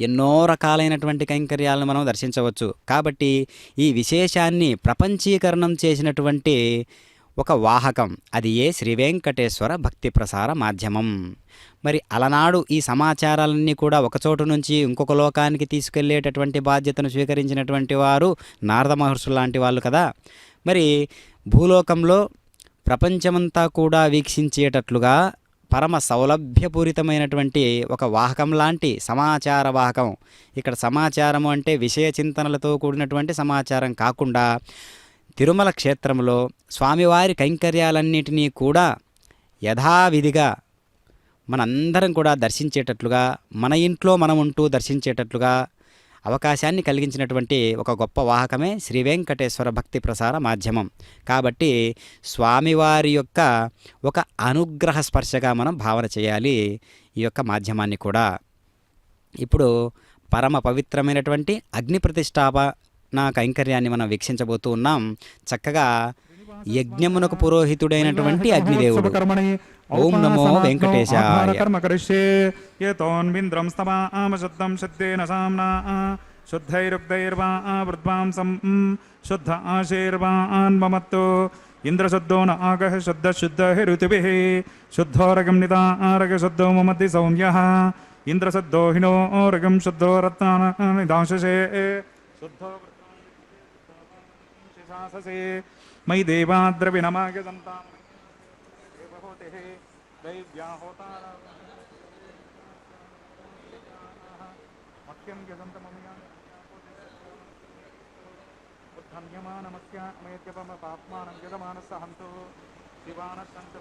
ఎన్నో రకాలైనటువంటి కైంకర్యాలను మనం దర్శించవచ్చు. కాబట్టి ఈ విశేషాన్ని ప్రపంచీకరణం చేసినటువంటి ఒక వాహకం అది ఏ శ్రీ వెంకటేశ్వర భక్తి ప్రసార మాధ్యమం. మరి అలనాడు ఈ సమాచారాలన్నీ కూడా ఒకచోటు నుంచి ఇంకొక లోకానికి తీసుకెళ్లేటటువంటి బాధ్యతను స్వీకరించినటువంటి వారు నారద మహర్షులు లాంటి వాళ్ళు కదా. మరి భూలోకంలో ప్రపంచమంతా కూడా వీక్షించేటట్లుగా పరమ సౌలభ్యపూరితమైనటువంటి ఒక వాహకం లాంటి సమాచార వాహకం. ఇక్కడ సమాచారము అంటే విషయ చింతనలతో కూడినటువంటి సమాచారం కాకుండా తిరుమల క్షేత్రంలో స్వామివారి కైంకర్యాలన్నిటినీ కూడా యథావిధిగా మనందరం కూడా దర్శించేటట్లుగా, మన ఇంట్లో మనం ఉంటూ దర్శించేటట్లుగా అవకాశాన్ని కలిగించినటువంటి ఒక గొప్ప వాహకమే శ్రీ వెంకటేశ్వర భక్తి ప్రసార మాధ్యమం. కాబట్టి స్వామివారి యొక్క ఒక అనుగ్రహ స్పర్శగా మనం భావన చేయాలి ఈ యొక్క మాధ్యమాన్ని కూడా. ఇప్పుడు పరమ పవిత్రమైనటువంటి అగ్ని ప్రతిష్టాపన కైంకర్యాన్ని మనం వీక్షించబోతూ ఉన్నాం. చక్కగా యజ్ఞమునకు పురోహితుడైనటువంటి అగ్నిదేవుడు. ఓం నమో వెంకటేశాయ. శుద్ధ ఆశీర్వాన్మమత్తు ఇంద్రశుద్ధో న ఆగః శుద్ధ శుద్ధ ఋతుభిః శుద్ధోరగం నిదారగ శుద్ధో మమతి సౌమ్యః ఇంద్రశుద్ధోహినో ఋగం శుద్ధో రత్నాని దాంశసే శుద్ధో శిశాససే మయి దేవాద్రవిణమాగ సంతానం దేవహోతే దైవ్యా హోతార మక్యం యజంతమమియామి ఉద్ధన్యమానమస్యామేత్యపమ పాప్మానం యజమానస్సహంతో శివానస్సంత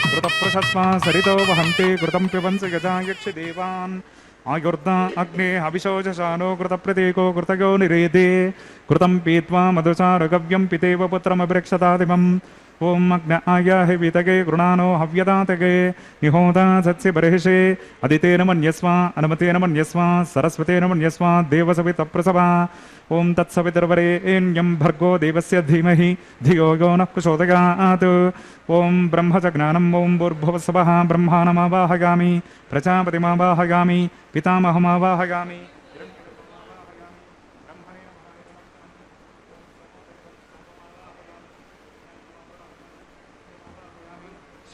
కృతప్రశస్మా సరితో వహంతే కృతం పిబంసి గజాయక్షి దేవాన్ ఆయుర్దా అగ్నే అభిశోజశానో కృతప్రతీకో కృతయో నిరేదే కృతం పీత్వా మధుచారగవ్యం పితేవ పుత్రమభిరక్షతాదిమం ఓం అగ్న ఆయాహి వితగే గృణానో హవ్యదాతగే నిహోదా సత్సి బర్హిషే అదితేన మన్యస్వ అనుమతేన మన్యస్వ సరస్వతేన మన్యస్వ దేవసవిత ప్రసవా ఓం తత్సవితుర్వరేణ్యం భర్గో దేవస్య ధీమహి ధియో యో నః ప్రచోదయాత్ ఓం బ్రహ్మ చ జ్ఞానం ఓం భూర్భువస్సవః బ్రహ్మాణమావాహయామి ప్రజాపతిమావాహయామి పితామహమావాహయామి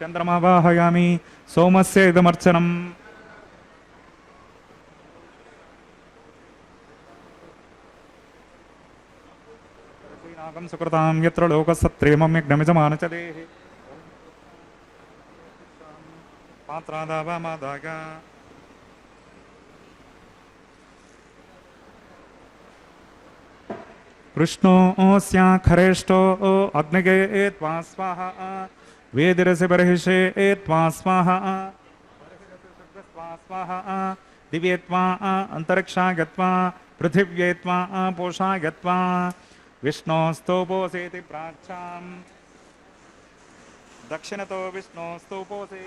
చంద్రమావాహయామి సోమస్య ఇదమర్చనం శ్రీనాగం సుకృతాం యత్ర లోకసత్రేమం యజ్ఞమిజమానచదేహి పాత్రాదావామాదాగా కృష్ణోస్యా ఖరేష్టో అగ్నగే త్వా స్వాహ వేదిరసి బర్హిషే త్వా స్వాహ స్వాహ దివ్యే త్వా అంతరిక్షా గత్వా పృథివ్యే త్వా పోషా గత్వా విష్ణోస్తోపోసేతి ప్రాచ్యాం దక్షిణతో విష్ణోస్తోపోసే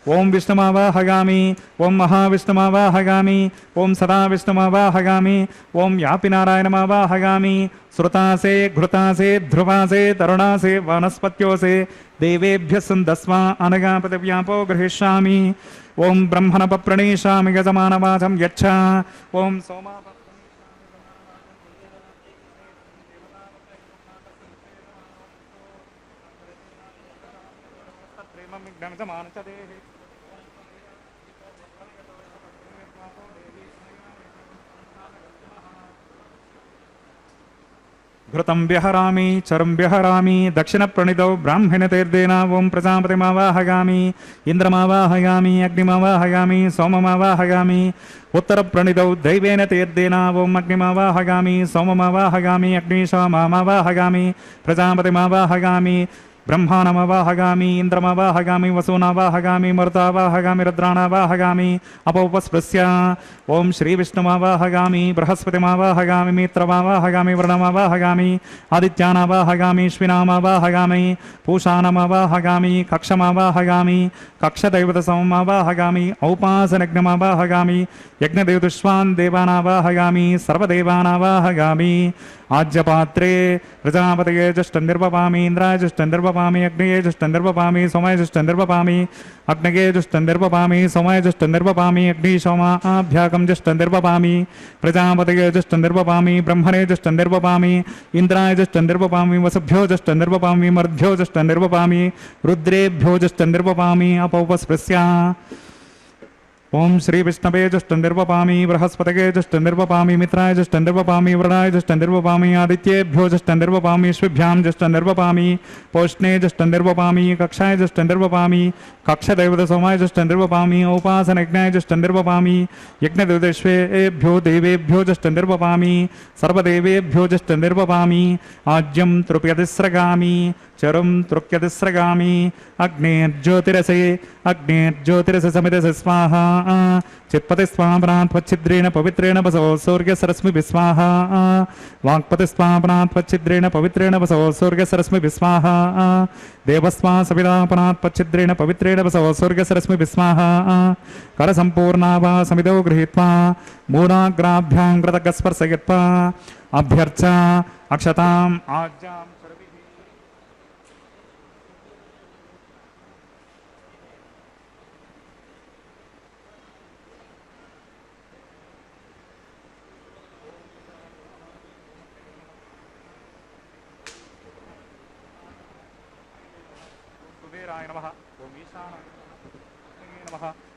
ఓం విష్ణుమావాహగామి ఓం మహావిష్ణుమావాహగామి ఓం సదా విష్ణుమావాహగామి ఓం యాపి నారాయణమావాహగామి శ్రుతాసే ఘృతాసే ధ్రువాసే తరుణాసే వనస్పత్యోసే దేవేభ్య సందస్వా అనగా పదవ్యాపో గృహీష్యామి ఓం బ్రహ్మణప ప్రణీష్యామి యజమానవాచం యచ్చ ఓం సోమా ఘృతం వ్యహరామి చరం వ్యహరామి దక్షిణ ప్రణితౌ బ్రాహ్మణతీర్థేన ఓం ప్రజాపతిమావాహగామి ఇంద్రమావాహగామి అగ్నిమావాహగామి సోమమావాహగామి ఉత్తర ప్రణితౌ దైవేన తీర్థేన ఓం అగ్నిమావాహగామి సోమమావాహగామి అగ్నిశోమమావాహగామి ప్రజాపతిమావాహగామి బ్రహ్మాణమవాహగామి ఇంద్రమవాహగామి వసూనావాహగామి మరుతావాహగామి రుద్రాణావాహగామి అపౌపస్పృశ్య ఓం శ్రీ విష్ణుమావాహగామి బృహస్పతిమావాహగామి మిత్రమావాహగామి వృణమావాహగామి ఆదిత్యానావాహగామి శ్వినామావాహగామి పూషానమావాహగామి కక్షమావాహగామి కక్షదైవత సమమావాహగామి ఔపాసనజ్ఞమావాహగామి యజ్ఞదేవదుష్వాన్ దేవానావాహగామి సర్వదేవానావాహగామి ఆజ్యపాత్రే ప్రజాపతయే జ్యేష్ఠం నిర్వపామి ఇంద్రాయ జ్యేష్ఠం నిర్వపామి అగ్నయే జ్యేష్ఠం నిర్వపామి సోమాయ జ్యేష్ఠం నిర్వపామి అగ్నగే జ్యేష్ఠం నిర్వపామి సోమాయ జ్యేష్ఠం నిర్వపామి అగ్ని సోమాభ్యాకం జ్యేష్ఠం నిర్వపామి ప్రజాపతయే జ్యేష్ఠం నిర్వపామి బ్రహ్మణే జ్యేష్ఠం నిర్వపామి ఇంద్రాయ జ్యేష్ఠం నిర్వపామి వసుభ్యో జ్యేష్ఠం నిర్వపామి మర్భ్యో జ్యేష్ఠం నిర్వపామి రుద్రేభ్యో జ్యేష్ఠం నిర్వపామి అపౌపస్పృశ్య ఓం శ్రీ విష్ణవే జ్యేష్ఠం నిర్వపామి బృహస్పతగే జ్యేష్ఠం నిర్వపామి మిత్రాయ జ్యేష్ఠం నిర్వపామి వృణాయ జ్యేష్ఠం నిర్వపామి ఆదిత్యేభ్యో జ్యేష్ఠం నిర్వపామి శ్విభ్యాం జ్యేష్ఠం నిర్వపామి పౌష్ణే జ్యేష్ఠం నిర్వపామి కక్షాయ జ్యేష్ఠం నిర్వపామి కక్షదైవత సోమాయ జ్యేష్ఠం నిర్వపామి ఔపాసనయజ్ఞాయ జ్యేష్ఠం నిర్వపామి యజ్ఞదేవదేశ్వేభ్యో దేవేభ్యో జ్యేష్ఠం నిర్వపామి సర్వదేవేభ్యో జ్యేష్ఠం నిర్వపామి ఆజ్యం తృప్యతిస్రగామి चरुं तृक्यतिस्रगामि अग्नेर्ज्योतिरसे समितसे स्वाहा चित्पतिस्वापनात्वच्छिद्रेण पवित्रेण वसो सूर्यसरस्मिभिः स्वाहा वाक्पतिस्वापनात्वच्छिद्रेण पवित्रेण वसो सूर्यसरस्मिभिः स्वाहा देवस्वा सवितापनात्वच्छिद्रेण पवित्रेण वसो सूर्यसरस्मिभिः स्वाहा करसम्पूर्णा वा समितो गृहीत्वा मूलाग्राभ्यां कृतकस्पर्शयित्वा अभ्यर्च अक्षताम् आज्ञां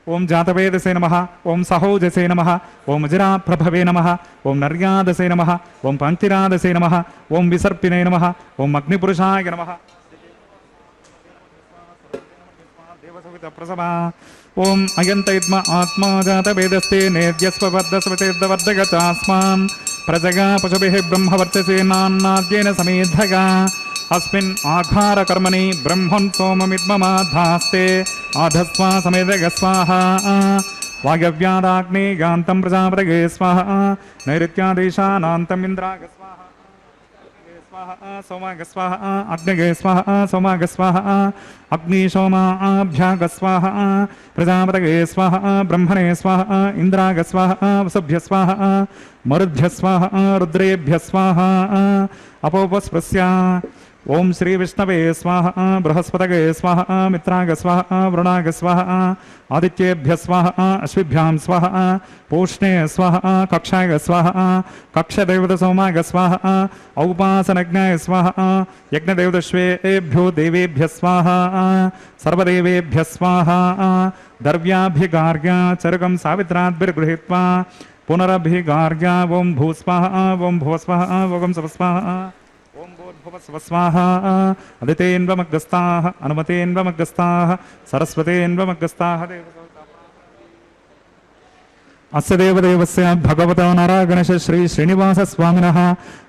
ओम जातवेदसे नमः ओम सहोजसे नमः ओम अजराप्रभवे नमः ओम नर्यादसे नमः ओम पंक्तिरादसे नमः ओम विसर्पिने नमः ओम अग्निपुरुषाय नमः देवसवितप्रसभा ओम अयन्तैद्म आत्मा जातवेदस्ते नेद्यस्ववर्धस्वचेद्वर्धगतास्मान् प्रजगा पशुभिः ब्रह्मवर्चसे नान्नाद्येन समेद्धगा अस्मिन् आघारकर्मणि ब्रह्मन् सोममिद्ममाधास्ते आधस्वा समेदग स्वाहा वायव्यादाग्ने गान्तं प्रजापतये स्वाहा नैऋत्यादेशानान्तम् इन्द्राग स्वाहा सोमाग स्वाहा अग्नगे स्वाहा सोमाग स्वाहा अग्नि सोमाभ्याग स्वाहा प्रजापतये स्वाहा ब्रह्मणे स्वाहा इन्द्राग स्वाहा वसुभ्य स्वाहा मरुद्भ्य स्वाहा रुद्रेभ्य स्वाहा अपोपस्पृश्य ओम श्री विष्णवे स्वाहा बृहस्पतये स्वाहा मित्राग स्वाहा वरुणाग स्वाहा आदित्येभ्य स्वाहा अश्विभ्यां स्वाहा पूष्णे स्वाहा कक्षाय स्वाहा कक्षदेवत सोमाग स्वाहा औपासनज्ञाय स्वाहा यज्ञदेवतश्वेभ्यो देवेभ्य स्वाहा सर्वदेवेभ्य स्वाहा द्रव्याभिगार्ग्या चरकं सावित्राद्भिर्गृहीत्वा पुनरभिगार्ग्या ओम भूस्वाहा ओम भुवस्वाहा ओम सवस्वाहा स्वाहा अदितेन्वमग्रस्ताः अनुमतेन्वमग्रस्ताः सरस्वतेन्वमग्रस्ताः अस्य देवदेवस्य भगवतो नारायणश श्री श्रीनिवासस्वामिनः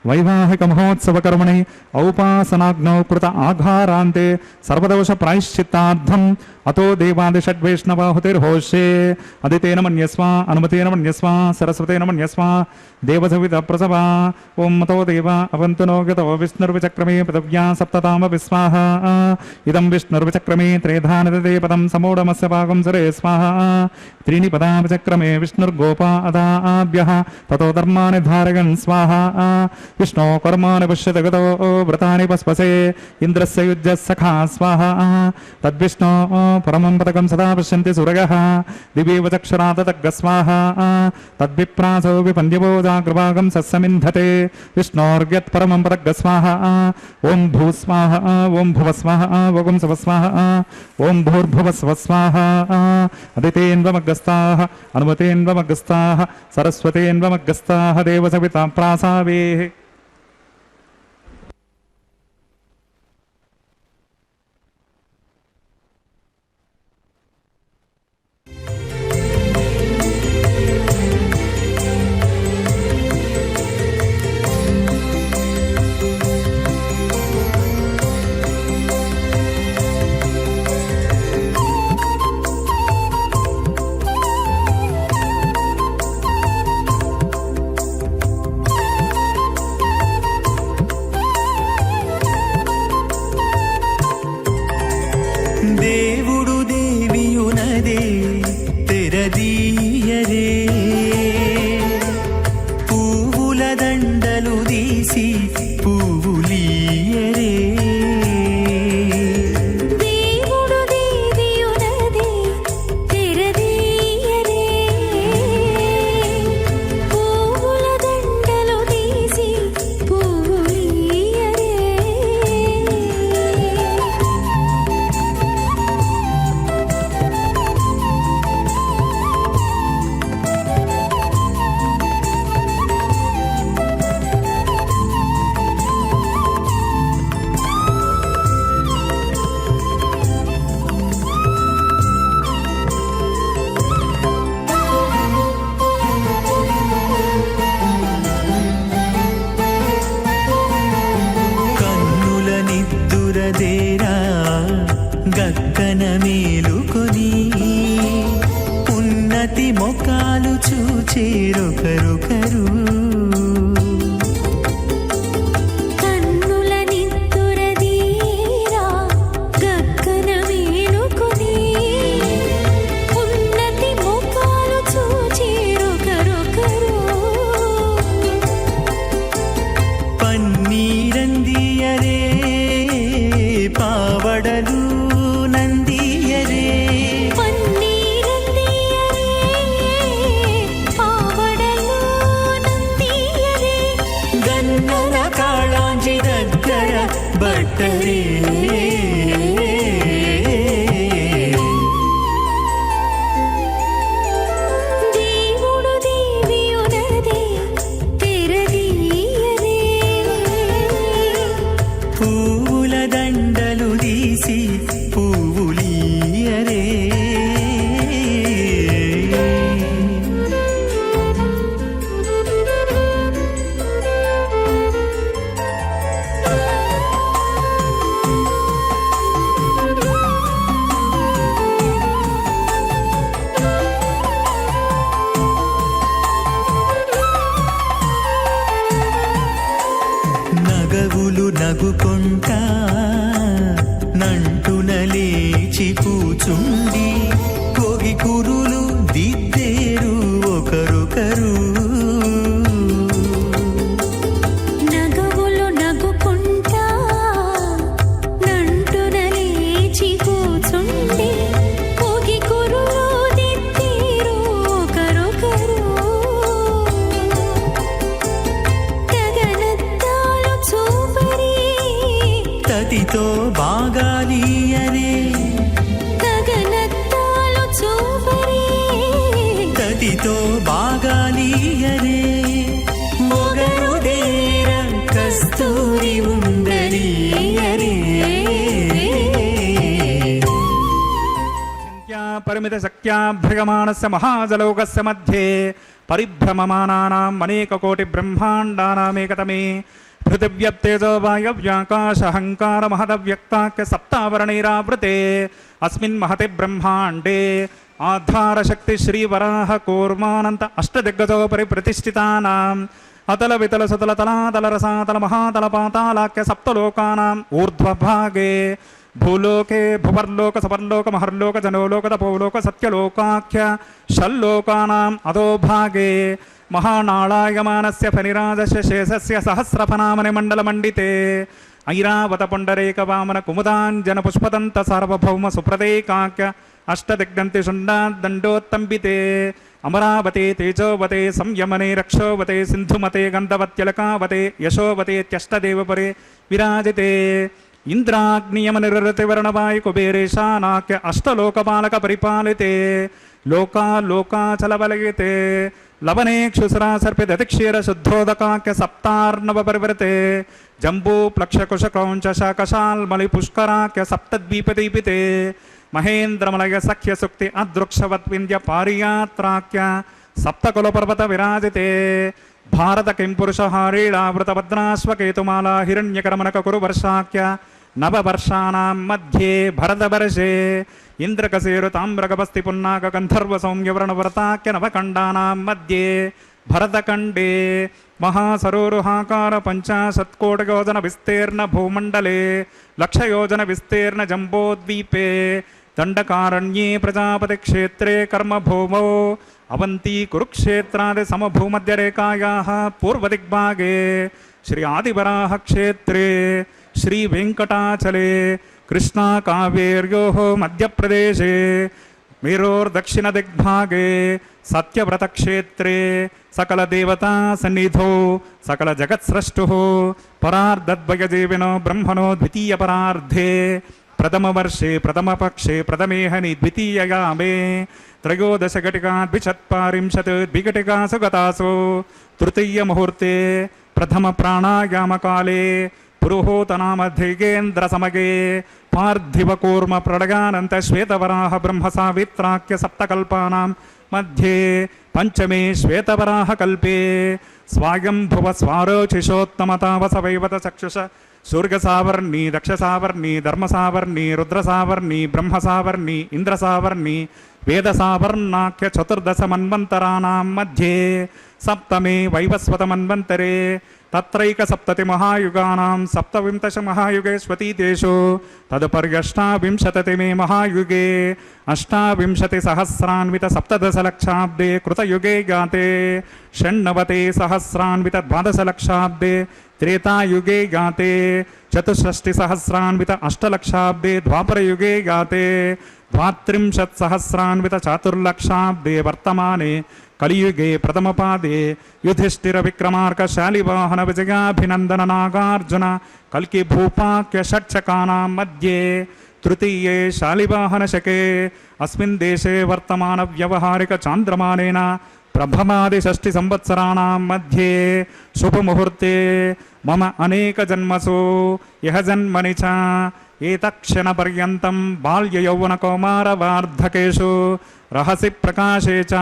वैवाहिकमहोत्सवकर्मणि औपासनाग्नौ कृत आघारान्ते सर्वदोषप्रायश्चित्तार्थम् अतो देवादिषड्वैष्णवाहुतिर्होष्ये अदितेन मन्यस्व अनुमतेन मन्यस्व सरस्वतेन मन्यस्व देवसवितप्रसभा ओम मतो देव अवन्तु नो गतो विष्णुर्विचक्रमे पृथिव्या सप्तताम विस्वाहा इदं विष्णुर्विचक्रमे त्रेधानदते पदं समूढमस्य पाकं सरे स्वाहा त्रीणि पदाविचक्रमे विष्णुर्गोपा अदाभ्यः ततो धर्माणि धारयन् स्वाहा विष्णो कर्माणि पश्यति गतो व्रतानि पस्पसे इन्द्रस्य युज्यः सखा स्वाहा तद्विष्णो परमं पदकं सदा पश्यन्ति सुरगः दिव्येव चक्षुराततग्ग स्वाहा तद्विप्रासो विपन्द्यवोजाग्रभागं सस्समिन्धते विष्णोर्यत् परमं पदग्ग स्वाहा ओम भूस्वाहा ओम भुवस्वाहा ओम सवस्वाहा ओम भूर्भुवस्वस्वाहा अदितेन्वमग्रस्ताः अनुमतेन्वमग्रस्ताः सरस्वतेन्वमग्रस्ताः देवसविता प्रासावेः ఒకరొకరు నగుకొంటా నంటున లేచి కూచుండి కోగి కురులు దిద్దేరు ఒకరొకరు నగవులు నగుకొంటా నంటున లేచి కూచుండి కోగి కురులు దిద్దేరు ఒకరొకరు గగనద్దాలు చూపరి తతితో బాగాలియరే గగనద్దాలు చూపరి తతితో బాగాలియరే మొగరు దేర కస్తూరి ఉండలియరే పరిమిత శక్త్యా భ్రగమాణస్య మహాజలౌకస్య మధ్యే పరిభ్రమమానానాం అనేక కోటి బ్రహ్మాండానామేకతమే పృథివ్యప్తేజో వాయవ్యాకాశహంకార మహదవ్యక్తాఖ్య సప్తావరణైరావృతే అస్మిన్ మహతి బ్రహ్మాండే ఆధారశక్తి శ్రీవరాహ కూర్మానంత అష్టదిగ్గజోపరి ప్రతిష్ఠితానాం అతల వితల సుతల తలాతల రసాతల మహాతల పాతాళాఖ్య సప్తలోకానాం ఊర్ధ్వభాగే భూలోకే భువర్లోక సపర్లోక మహర్లోక జనోలోక తపోలోక సత్యలోకాఖ్య షల్లోకానాం అధోభాగే మహానాళాయమానస్య ఫణిరాజస్య శేషస్య సహస్రఫనామని మండలమండితే ఐరావత పుండరేక వామన కుముదాంజన పుష్పదంత సార్వభౌమ సుప్రదేకాఖ్య అష్టదిగ్గంతి శుండాదండోత్తంబితే అమరావతే తేజోవతే సంయమనే రక్షోవతే సింధుమతే గంధవత్యలకావతే యశోవతేత్యష్టదేవపరే విరాజితే ఇంద్రాగ్నియమ నిరతివర్ణవాయు కుబేరేశానాఖ్య అష్టలోకపాలక పరిపాలితే లోకాలోకాచలబలగితే లవనేక్షుసరా సర్పిదతిక్షీర శుద్ధోదకాఖ్య సప్తార్ణవ పరివృతే జంబూ ప్లక్షకుశ క్రౌంచ శాకశాల్మలి పుష్కరాఖ్య సప్తద్వీపదీపితే మహేంద్రమలయ సఖ్య సుక్తి అదృక్షవత్వింద్య పారియాత్రాఖ్య సప్తకులపర్వత విరాజితే భారత కింపురుషహారీళావృతభద్రాశ్వకేతుమాలా హిరణ్యకరమణక కురు వర్షాఖ్య నవవర్షాణం మధ్యే భరతవర్షే ఇంద్రకసేరు తామ్రగపస్తి పున్నాక గంధర్వ సౌమ్యవ్రణవ్రతాఖ్య నవఖండానాం మధ్యే భరతఖండే మహాసరోరుహాకార పంచాశత్కోటియోజన విస్తీర్ణ భూమండలే లక్షయోజన విస్తీర్ణ జంబోద్వీపే దండకారణ్యే ప్రజాపతి క్షేత్రే కర్మభూమౌ అవంతి కురుక్షేత్రాది సమభూమధ్యరేఖాయాः పూర్వదిగ్భాగే శ్రీ ఆదివరాహ క్షేత్రే శ్రీ వెంకటాచలే కృష్ణా కావేర్యోః మధ్యప్రదేశే మేరోర్దక్షిణ దిగ్భాగే సత్యవ్రతక్షేత్రే సకల దేవతా సన్నిధో సకల జగత్స్రష్టుః పరార్ధద్వయజీవినో బ్రహ్మణో ద్వితీయ పరార్ధే ప్రథమవర్షే ప్రథమపక్షే ప్రథమేహని ద్వితీయయామే త్రయోదశఘటికా ద్విచత్వారింశత్ ద్విఘటికాసు గతాసు తృతీయముహూర్తే ప్రథమ ప్రాణాయామకాలే పురుహూతనామధిగేంద్ర సమగే పార్థివకూర్మ ప్రళయానంత శ్వేతవరాహ బ్రహ్మ సావిత్రాఖ్య సప్తకల్పానాం మధ్యే పంచమే శ్వేతవరాహ కల్పే స్వాయంభువ స్వారోచిషోత్తమతావసవైవత చక్షుష సూర్యసావర్ణి దక్షసావర్ణి ధర్మసావర్ణి రుద్రసావర్ణి బ్రహ్మసావర్ణి ఇంద్రసావర్ణి వేదసావర్ణాఖ్య చతుర్దశ మన్వంతరాణాం మధ్యే सप्तमे वैवस्वतमन्वन्तरे तत्रैकसप्ततिमहायुगानां सप्तविंशतिमहायुगेष्वतीतेषु तदुपर्यष्टाविंशतितमे महायुगे अष्टाविंशतिसहस्रान्वितसप्तदशलक्षाब्दे कृतयुगे गाते षण्णवते सहस्रान्वितद्वादशलक्षाब्दे त्रेतायुगे गाते चतुष्षष्टिसहस्रान्वित अष्टलक्षाब्दे द्वापरयुगे गाते द्वात्रिंशत्सहस्रान्वित चातुर्लक्षाब्दे वर्तमाने कलियुगे प्रथमपादे युधिष्ठिर विक्रमार्क शालिवाहन विजयाभिनंदन नागार्जुन कल्कि भूपाक्य षट्चकानां मध्ये तृतीये शालिवाहन शके अस्मिन् देशे वर्तमान व्यवहारिक चान्द्रमानेन प्रभमादि षष्टि संवत्सराणां मध्ये शुभमुहूर्ते मम अनेक जन्मसु यह जन्मनि च एतत्क्षणपर्यन्तं बाल्ययौवनकौमारवार्धकेषु रहसि प्रकाशे च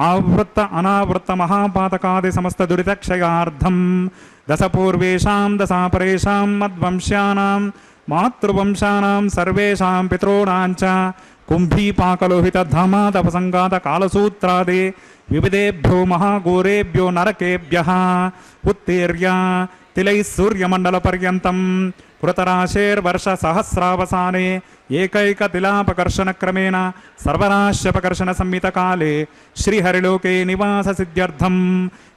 आवृत्त अनावृत्त महापातकादि समस्त दुरितक्षयार्थं दशपूर्वेषां दशापरेषां मद्वंश्यानां मातृवंशानां सर्वेषां पितॄणां च कुम्भीपाकलोहित धामादपसङ्गात कालसूत्रादि विविधेभ्यो महाघोरेभ्यो नरकेभ्यः उत्तीर्य तिलैः सूर्यमण्डलपर्यन्तं कृतराशेर्वर्षसहस्रावसाने एकैकतिलापकर्षणक्रमेण सर्वराश्यपकर्षणसंहितकाले श्रीहरिलोके निवाससिद्ध्यर्थं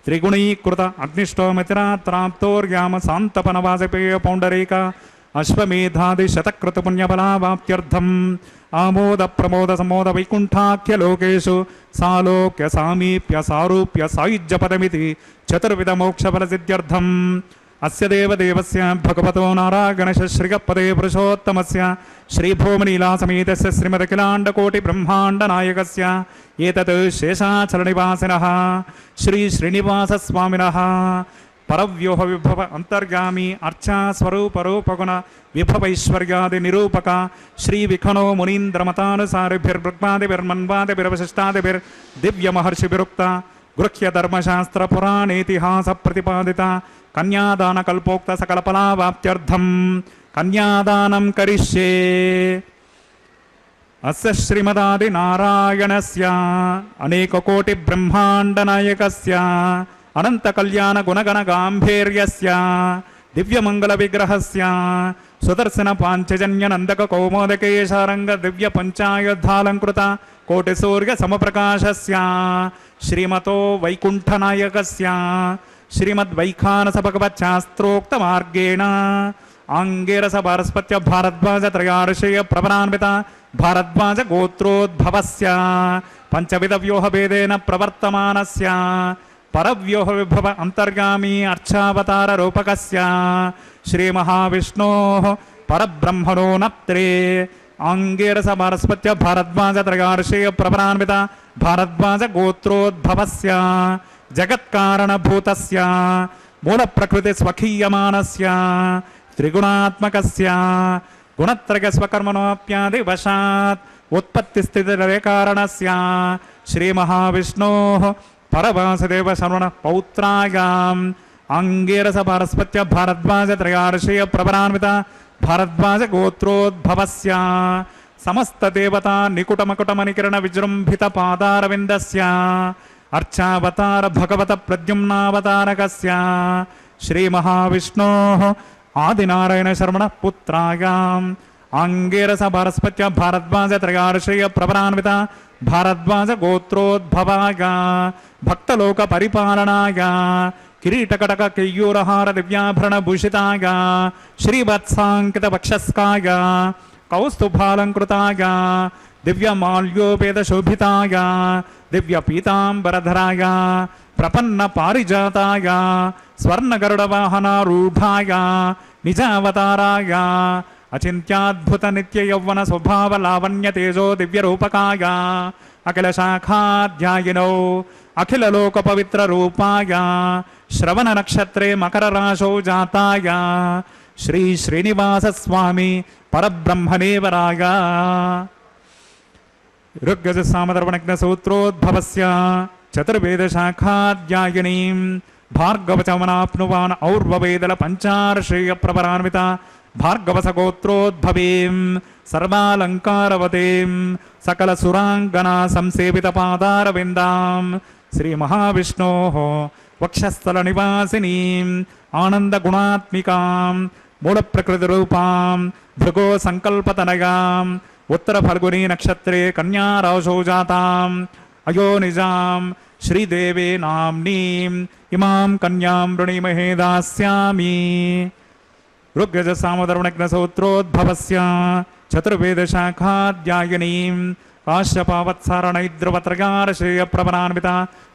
त्रिगुणीकृत अग्निष्टोमितिरात्राप्तोर्याम सान्तपनवाजपेय पौण्डरीक अश्वमेधादिशतकृतपुण्यफलावाप्त्यर्थम् आमोद प्रमोद समोद वैकुण्ठाख्यलोकेषु सालोक्य सामीप्य सारूप्य सायुज्यपदमिति चतुर्विधमोक्षफलसिद्ध्यर्थम् अस्य देवदेवस्य भगवतो नारायणस्य श्रीगपदे पुरुषोत्तमस्य श्रीभूमनीलासमेतस्य श्रीमदखिलाण्डकोटिब्रह्माण्डनायकस्य एतत् शेषाचलनिवासिनः श्रीश्रीनिवासस्वामिनः परव्योह विभव अंतर्गामी अर्चा स्वरूप रूपगुण विभवैश्वर्यादि निरूपक श्री विखनो मुनीन्द्रमतानुसारिभिर्ब्रह्मादिभिर्मन्वादिभिर्वशिष्टादिभिर्दिव्य महर्षिभिरुक्त गृह्य धर्मशास्त्र पुराणेतिहास प्रतिपादित कन्यादान कल्पोक्त सकल फलावाप्त्यर्थं कन्यादानं करिष्ये। अस्य श्रीमदादि नारायणस्य अनेक कोटि ब्रह्मांड नायकस्य अनंत कल्याण गुणगण गांभीर्यस्य दिव्य मंगल विग्रहस्य सुदर्शन पांचजन्य नंदक कौमोदकेशारंग दिव्य पंचायुधालंकृत कोटि सूर्य समप्रकाशस्य श्रीमतो वैकुंठ नायकस्य श्रीमद्वैखानस भगवच्छास्त्रोक्त मार्गेण आंगेरस भारस्पत्य भारद्वाज त्रयार्षेय प्रवरान्वित भारद्वाज गोत्रोद्भवस्य पंचविध व्योह भेदेन प्रवर्तमानस्य परव्योह विभव अंतर्गामी अर्चावतार रूपकस्य श्री महाविष्णोः परब्रह्मणो नप्त्रे आंगेरस भारस्पत्य भारद्वाज त्रयार्षेय प्रवरान्वित भारद्वाज गोत्रोद्भवस्य जगत्कारणभूतस्य मूल प्रकृति स्वकीयमानस्य त्रिगुणात्मकस्य गुणत्रय स्वकर्मणोऽप्यादि वशात् उत्पत्तिस्थितिलयकारणस्य श्री महाविष्णोः परवासुदेव शरवण पौत्रायाम् अंगेरस भारस्पत्य भारद्वाज त्रयार्षेय प्रवरान्वित भारद्वाज गोत्रोद्भवस्य समस्त देवता निकुटमकुटमनिकिरण विजृंभित पादारविन्दस्य अर्चावतार भगवत प्रद्युम्नावतारकस्य श्री महाविष्णोः आदिनारायण शर्मण पुत्रायाम् अंगेरस भारस्पत्य भारद्वाज त्रयार्षेय प्रवरान्वित भारद्वाज गोत्रोद्भवाय भक्तलोक परिपालनाय किरीटकटक केयूरहार दिव्याभरण भूषिताय श्रीवत्सांकित वक्षस्काय कौस्तुभालंकृताय दिव्य माल्योपेद शोभिताय दिव्य पीतांबरधराय प्रपन्न पारिजाताय स्वर्ण गरुड़ वाहनारूढ़ाय निजावताराय अचिंत्याद्भुत नित्य यौवन स्वभाव लावण्य तेजो दिव्य रूपकाय अखिल शाखाध्यायिनो अखिल लोक पवित्र रूपाय श्रवण नक्षत्रे मकर राशौ जाताय श्री श्रीनिवास स्वामी परब्रह्मणेवराय ऋग्यज सामदर्पणज्ञ सूत्रोद्भवस्य चतुर्वेद शाखाध्यायिनीं भार्गवचमनाप्नुवान् और्ववेदल पंचार्षेय प्रवरान्वित भार्गवस गोत्रोद्भवीं सर्वालंकारवतीं सकल सुरांगना संसेवित पादारविन्दां శ్రీమహావిష్ణోः వక్షస్థలనివాసినీం ఆనందగుణాత్మికాం మూలప్రకృతిరూపాం భృగో సంకల్పతనయాం ఉత్తరఫల్గుని నక్షత్రే కన్యారాశౌ జాతాం అయోనిజాం శ్రీదేవే నామ్నీం ఇమాం కన్యాం వృణీమహే దాస్యామి. ఋగ్యజసామధర్మణగ్నసూత్రోద్భవస్య చతుర్వేదశాఖాధ్యాయనీం కాశ్యపావత్సారణైద్రవత్రగారశేయప్రవనాన్విత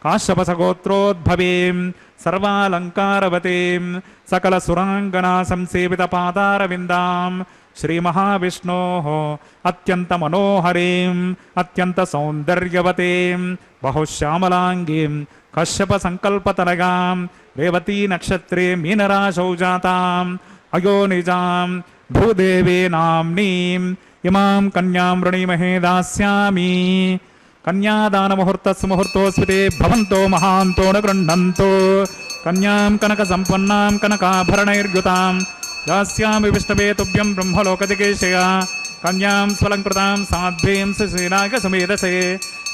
కాశ్యపసగోత్రోద్భవీం సర్వాలంకారవతీం సకలసురాంగనా సంసేవిత పాదారవిందాం శ్రీమహావిష్ణోः అత్యంతమనోహరీం అత్యంతసౌందర్యవతీం బహుశ్యామలాంగీం కశ్యపసంకల్పతనగాం రేవతీ నక్షత్రే మీనరాశౌ జాతాం అయోనిజాం భూదేవే నామ్నీం ఇమాం కన్యాం వృణీమహే దాస్యామి. కన్యాదానముహూర్తస్సు ముహూర్తోస్మితే భవంతో మహాంతో న గృహ్ణంతో కన్యాం కనక సంపన్నాం కనకాభరణైర్యుతాం దాస్యామి విష్ణవే తుభ్యం బ్రహ్మలోకదికేశయ కన్యాం స్వలంకృతాం సాధ్వీం సుశీలాయ సమేధసే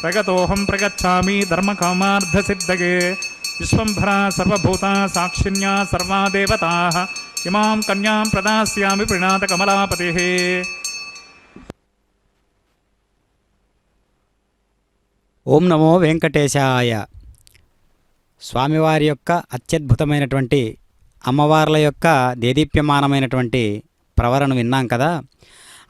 ప్రగతోహం ప్రగచ్ఛామి ధర్మకామార్థసిద్ధగే విశ్వంభరా సర్వభూతా సాక్షిణ్యా సర్వా దేవతాః ఇమాం కన్యాం ప్రదాస్యామి ప్రణాతకమలాపతిః. ఓం నమో వెంకటేశాయ. స్వామివారి యొక్క అత్యద్భుతమైనటువంటి అమ్మవార్ల యొక్క దేదీప్యమానమైనటువంటి ప్రవరను విన్నాం కదా.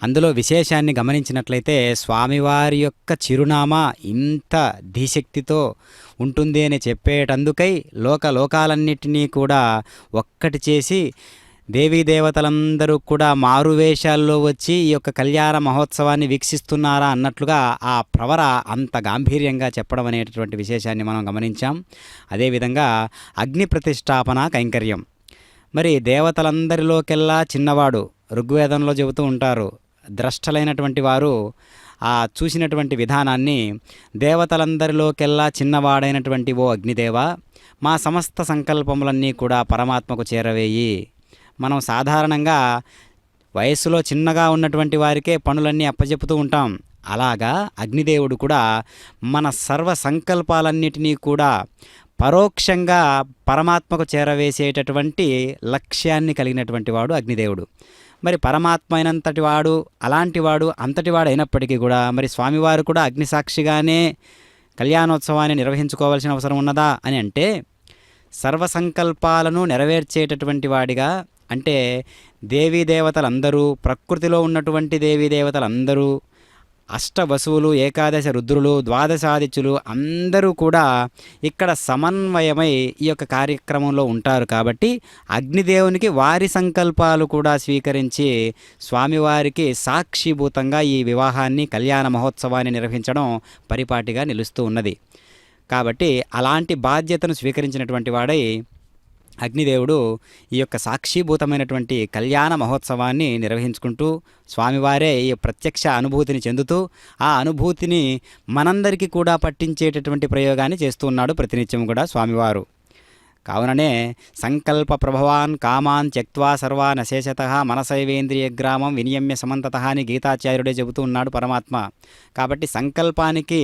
అందులో విశేషాన్ని గమనించినట్లయితే స్వామివారి యొక్క చిరునామా ఇంత ధీశక్తితో ఉంటుంది అని చెప్పేటందుకై లోకాలన్నిటినీ కూడా ఒక్కటి చేసి దేవీ దేవతలందరూ కూడా మారువేషాల్లో వచ్చి ఈ యొక్క కళ్యాణ మహోత్సవాన్ని వీక్షిస్తున్నారా అన్నట్లుగా ఆ ప్రవర అంత గాంభీర్యంగా చెప్పడం అనేటటువంటి విశేషాన్ని మనం గమనించాం. అదేవిధంగా అగ్ని ప్రతిష్టాపన కైంకర్యం. మరి దేవతలందరిలోకెల్లా చిన్నవాడు ఋగ్వేదంలో చెబుతూ ఉంటారు. ద్రష్టలైనటువంటి వారు ఆ చూసినటువంటి విధానాన్ని దేవతలందరిలోకెల్లా చిన్నవాడైనటువంటి ఓ అగ్నిదేవ, మా సమస్త సంకల్పములన్నీ కూడా పరమాత్మకు చేరవేయి. మనం సాధారణంగా వయస్సులో చిన్నగా ఉన్నటువంటి వారికే పనులన్నీ అప్పచెపుతూ ఉంటాం. అలాగా అగ్నిదేవుడు కూడా మన సర్వ సంకల్పాలన్నిటినీ కూడా పరోక్షంగా పరమాత్మకు చేరవేసేటటువంటి లక్ష్యాన్ని కలిగినటువంటి వాడు అగ్నిదేవుడు. మరి పరమాత్మ అయినంతటి వాడు, అలాంటి వాడు, అంతటి వాడు అయినప్పటికీ కూడా మరి స్వామివారు కూడా అగ్నిసాక్షిగానే కళ్యాణోత్సవాన్ని నిర్వహించుకోవాల్సిన అవసరం ఉన్నదా అని అంటే, సర్వసంకల్పాలను నెరవేర్చేటటువంటి వాడిగా, అంటే దేవీ దేవతలందరూ, ప్రకృతిలో ఉన్నటువంటి దేవీ దేవతలందరూ, అష్టవసువులు, ఏకాదశ రుద్రులు, ద్వాదశాదిత్యులు అందరూ కూడా ఇక్కడ సమన్వయమై ఈ యొక్క కార్యక్రమంలో ఉంటారు. కాబట్టి అగ్నిదేవునికి వారి సంకల్పాలు కూడా స్వీకరించి స్వామివారికి సాక్షిభూతంగా ఈ వివాహాన్ని, కళ్యాణ మహోత్సవాన్ని నిర్వహించడం పరిపాటిగా నిలుస్తూ ఉన్నది. కాబట్టి అలాంటి బాధ్యతను స్వీకరించినటువంటి వాడై అగ్నిదేవుడు ఈ యొక్క సాక్షిభూతమైనటువంటి కళ్యాణ మహోత్సవాన్ని నిర్వహించుకుంటూ స్వామివారే ఈ ప్రత్యక్ష అనుభూతిని చెందుతూ ఆ అనుభూతిని మనందరికీ కూడా పట్టించేటటువంటి ప్రయోగాన్ని చేస్తూ ఉన్నాడు ప్రతినిత్యం కూడా స్వామివారు. కావుననే సంకల్ప ప్రభవాన్ కామాన్ త్యక్త్వా సర్వాన్ అశేషతః మనసైవేంద్రియ గ్రామం వినియమ్య సమంతతః అని గీతాచార్యుడే చెబుతూ ఉన్నాడు పరమాత్మ. కాబట్టి సంకల్పానికి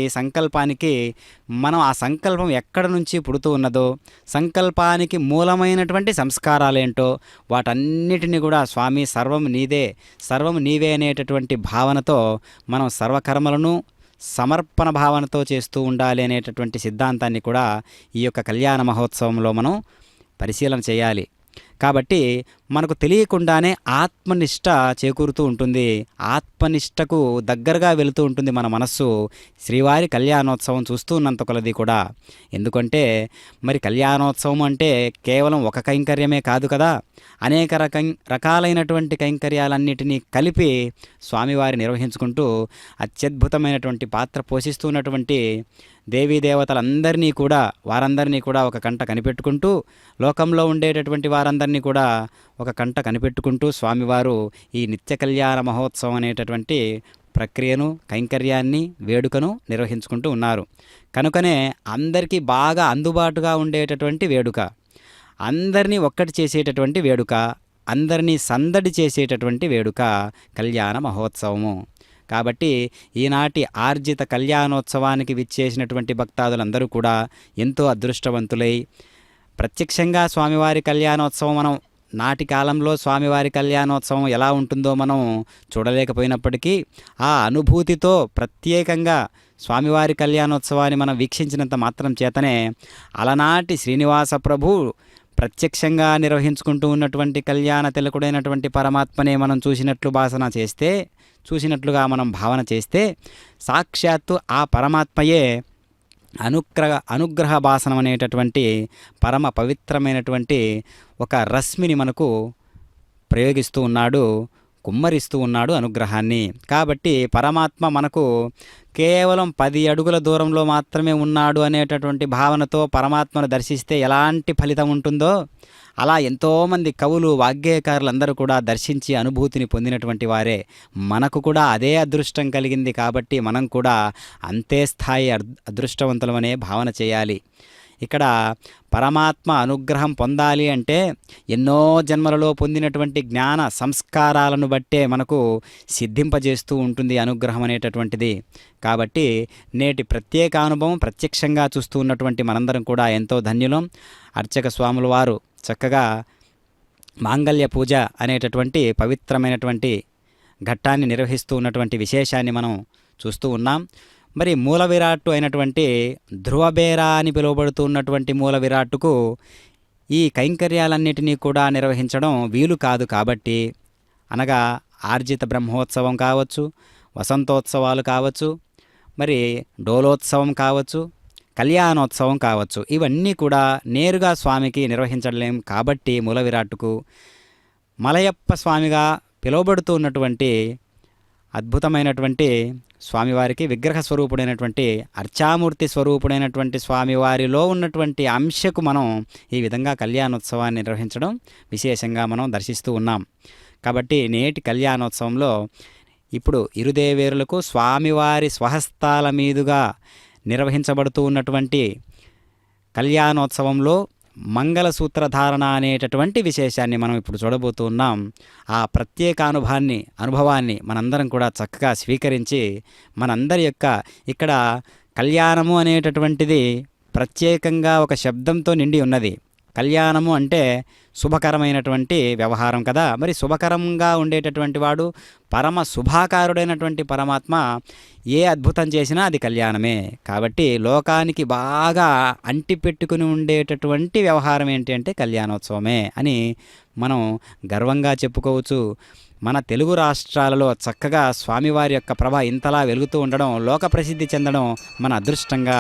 మనం ఆ సంకల్పం ఎక్కడ నుంచి పుడుతూ ఉన్నదో, సంకల్పానికి మూలమైనటువంటి సంస్కారాలేంటో వాటన్నిటిని కూడా స్వామి సర్వం నీదే, సర్వం నీవే అనేటటువంటి భావనతో మనం సర్వకర్మలను సమర్పణ భావనతో చేస్తూ ఉండాలి అనేటటువంటి సిద్ధాంతాన్ని కూడా ఈ యొక్క కళ్యాణ మహోత్సవంలో మనం పరిశీలన చేయాలి. కాబట్టి మనకు తెలియకుండానే ఆత్మనిష్ట చేకూరుతూ ఉంటుంది. ఆత్మనిష్టకు దగ్గరగా వెళుతూ ఉంటుంది మన మనస్సు శ్రీవారి కళ్యాణోత్సవం చూస్తూ ఉన్నంత కొలది కూడా. ఎందుకంటే మరి కళ్యాణోత్సవం అంటే కేవలం ఒక కైంకర్యమే కాదు కదా, అనేక రకాలైనటువంటి కైంకర్యాలన్నిటినీ కలిపి స్వామివారి నిర్వహించుకుంటూ అత్యద్భుతమైనటువంటి పాత్ర పోషిస్తున్నటువంటి దేవీ దేవతలందరినీ కూడా, వారందరినీ కూడా ఒక కంట కనిపెట్టుకుంటూ, లోకంలో ఉండేటటువంటి వారందరినీ కూడా ఒక కంట కనిపెట్టుకుంటూ స్వామివారు ఈ నిత్య కళ్యాణ మహోత్సవం అనేటటువంటి ప్రక్రియను, కైంకర్యాన్ని, వేడుకను నిర్వహించుకుంటూ ఉన్నారు. కనుకనే అందరికీ బాగా అందుబాటుగా ఉండేటటువంటి వేడుక, అందరినీ ఒక్కటి చేసేటటువంటి వేడుక, అందరినీ సందడి చేసేటటువంటి వేడుక కళ్యాణ మహోత్సవము. కాబట్టి ఈనాటి ఆర్జిత కళ్యాణోత్సవానికి విచ్చేసినటువంటి భక్తాదులందరూ కూడా ఎంతో అదృష్టవంతులై ప్రత్యక్షంగా స్వామివారి కళ్యాణోత్సవం మనం నాటి కాలంలో స్వామివారి కళ్యాణోత్సవం ఎలా ఉంటుందో మనం చూడలేకపోయినప్పటికీ ఆ అనుభూతితో ప్రత్యేకంగా స్వామివారి కళ్యాణోత్సవాన్ని మనం వీక్షించినంత మాత్రం చేతనే అలనాటి శ్రీనివాస ప్రభు ప్రత్యక్షంగా నిర్వహించుకుంటూ ఉన్నటువంటి కళ్యాణ తిలకుడైనటువంటి పరమాత్మనే మనం చూసినట్లుగా మనం భావన చేస్తే సాక్షాత్తు ఆ పరమాత్మయే అనుగ్రహ భాసనం అనేటటువంటి పరమ పవిత్రమైనటువంటి ఒక రశ్మిని మనకు ప్రయోగిస్తూ ఉన్నాడు, కుమ్మరిస్తూ ఉన్నాడు అనుగ్రహాన్ని. కాబట్టి పరమాత్మ మనకు కేవలం 10 అడుగుల దూరంలో మాత్రమే ఉన్నాడు అనేటటువంటి భావనతో పరమాత్మను దర్శిస్తే ఎలాంటి ఫలితం ఉంటుందో అలా ఎంతోమంది కవులు వాగ్గేయకారులందరూ కూడా దర్శించి అనుభూతిని పొందినటువంటి వారే. మనకు కూడా అదే అదృష్టం కలిగింది కాబట్టి మనం కూడా అంతే స్థాయి అదృష్టవంతులమనే భావన చేయాలి. ఇక్కడ పరమాత్మ అనుగ్రహం పొందాలి అంటే ఎన్నో జన్మలలో పొందినటువంటి జ్ఞాన సంస్కారాలను బట్టే మనకు సిద్ధింపజేస్తూ ఉంటుంది అనుగ్రహం అనేటటువంటిది. కాబట్టి నేటి ప్రత్యేక అనుభవం ప్రత్యక్షంగా చూస్తూ ఉన్నటువంటి మనందరం కూడా ఎంతో ధన్యులం. అర్చక స్వాముల వారు చక్కగా మాంగళ్య పూజ అనేటటువంటి పవిత్రమైనటువంటి ఘట్టాన్ని నిర్వహిస్తూ ఉన్నటువంటి విశేషాన్ని మనం చూస్తూ ఉన్నాం. మరి మూల విరాట్టు అయినటువంటి ధ్రువబేర అని పిలువబడుతూ ఉన్నటువంటి మూల విరాట్టుకు ఈ కైంకర్యాలన్నిటినీ కూడా నిర్వహించడం వీలు కాదు. కాబట్టి అనగా ఆర్జిత బ్రహ్మోత్సవం కావచ్చు, వసంతోత్సవాలు కావచ్చు, మరి డోలోత్సవం కావచ్చు, కళ్యాణోత్సవం కావచ్చు, ఇవన్నీ కూడా నేరుగా స్వామికి నిర్వహించలేం. కాబట్టి మూల విరాట్టుకు మలయప్ప స్వామిగా పిలువబడుతూ ఉన్నటువంటి అద్భుతమైనటువంటి స్వామివారికి విగ్రహ స్వరూపుడైనటువంటి అర్చామూర్తి స్వరూపుడైనటువంటి స్వామివారిలో ఉన్నటువంటి అంశకు మనం ఈ విధంగా కళ్యాణోత్సవాన్ని నిర్వహించడం విశేషంగా మనం దర్శిస్తూ ఉన్నాం. కాబట్టి నేటి కళ్యాణోత్సవంలో ఇప్పుడు ఇరుదేవేరులకు స్వామివారి స్వహస్తాల మీదుగా నిర్వహించబడుతూ ఉన్నటువంటి కళ్యాణోత్సవంలో మంగళసూత్రధారణ అనేటటువంటి విశేషాన్ని మనం ఇప్పుడు చూడబోతూ ఉన్నాం. ఆ ప్రత్యేక అనుభవాన్ని మనందరం కూడా చక్కగా స్వీకరించి మనందరి యొక్క ఇక్కడ కళ్యాణము అనేటటువంటిది ప్రత్యేకంగా ఒక శబ్దంతో నిండి ఉన్నది. కళ్యాణము అంటే శుభకరమైనటువంటి వ్యవహారం కదా. మరి శుభకరంగా ఉండేటటువంటి వాడు పరమ శుభాకారుడైనటువంటి పరమాత్మ ఏ అద్భుతం చేసినా అది కళ్యాణమే. కాబట్టి లోకానికి బాగా అంటిపెట్టుకుని ఉండేటటువంటి వ్యవహారం ఏంటి అంటే కళ్యాణోత్సవమే అని మనం గర్వంగా చెప్పుకోవచ్చు. మన తెలుగు రాష్ట్రాలలో చక్కగా స్వామివారి యొక్క ప్రభ ఇంతలా వెలుగుతూ ఉండడం, లోక ప్రసిద్ధి చెందడం మన అదృష్టంగా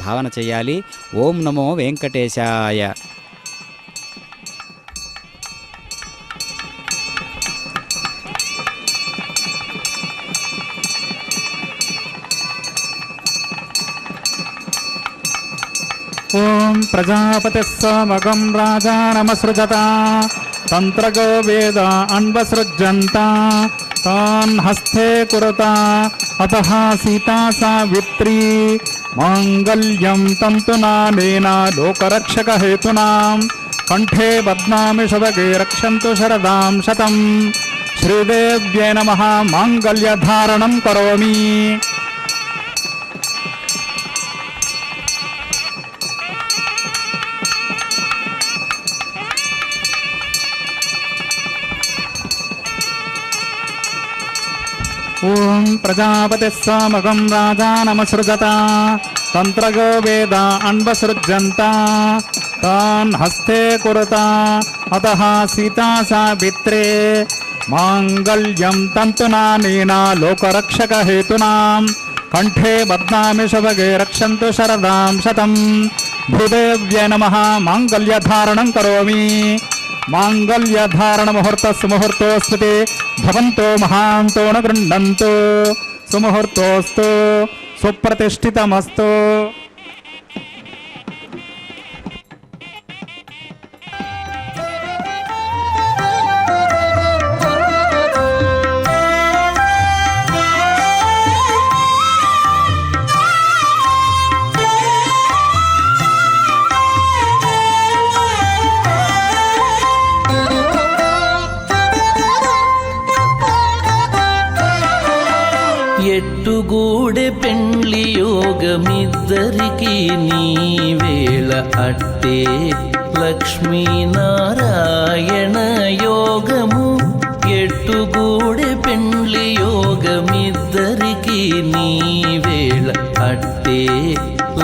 భావన చేయాలి. ఓం నమో వెంకటేశాయ. ఓం ప్రజాపతిః సమగం రాజానమసృజత తంత్రగో వేద అన్వసృజ్యంత తాన్ హస్తే కురుత అతః సీతా సావిత్రీ మాంగళ్యం తంతునానేన లోకరక్షక హేతునాం కంఠే బధ్నామి శతగే రక్షంతు శరదాం శతం. శ్రీదేవ్యై నమః. మాంగళ్యధారణం కరోమి. ఓం ప్రజాపతిః సమగం రాజానమసృజత తంత్రగో వేద అన్వసృజ్యంత తాన్ హస్తే కురుత అతః సీతా సావిత్రే మాంగళ్యం తంతునానేన లోకరక్షక హేతునాం కంఠే బధ్నామి శతగే రక్షంతు శరదాం శతం. భూదేవ్యై నమః. మాంగళ్యధారణం కరోమి. మాంగళ్యధారణ ముహూర్తోస్తు భవంతో మహాంతో న గృహ్ణంతు. సుముహూర్తోస్తు. సుప్రతిష్ఠితమస్తు. జట్టుగూడె పెండ్లి యోగమిద్దరికి నీ వేళ అట్టే లక్ష్మీనారాయణ యోగము ఎట్టుగూడె పెండ్లి యోగమిద్దరికి నీ వేళ అట్టే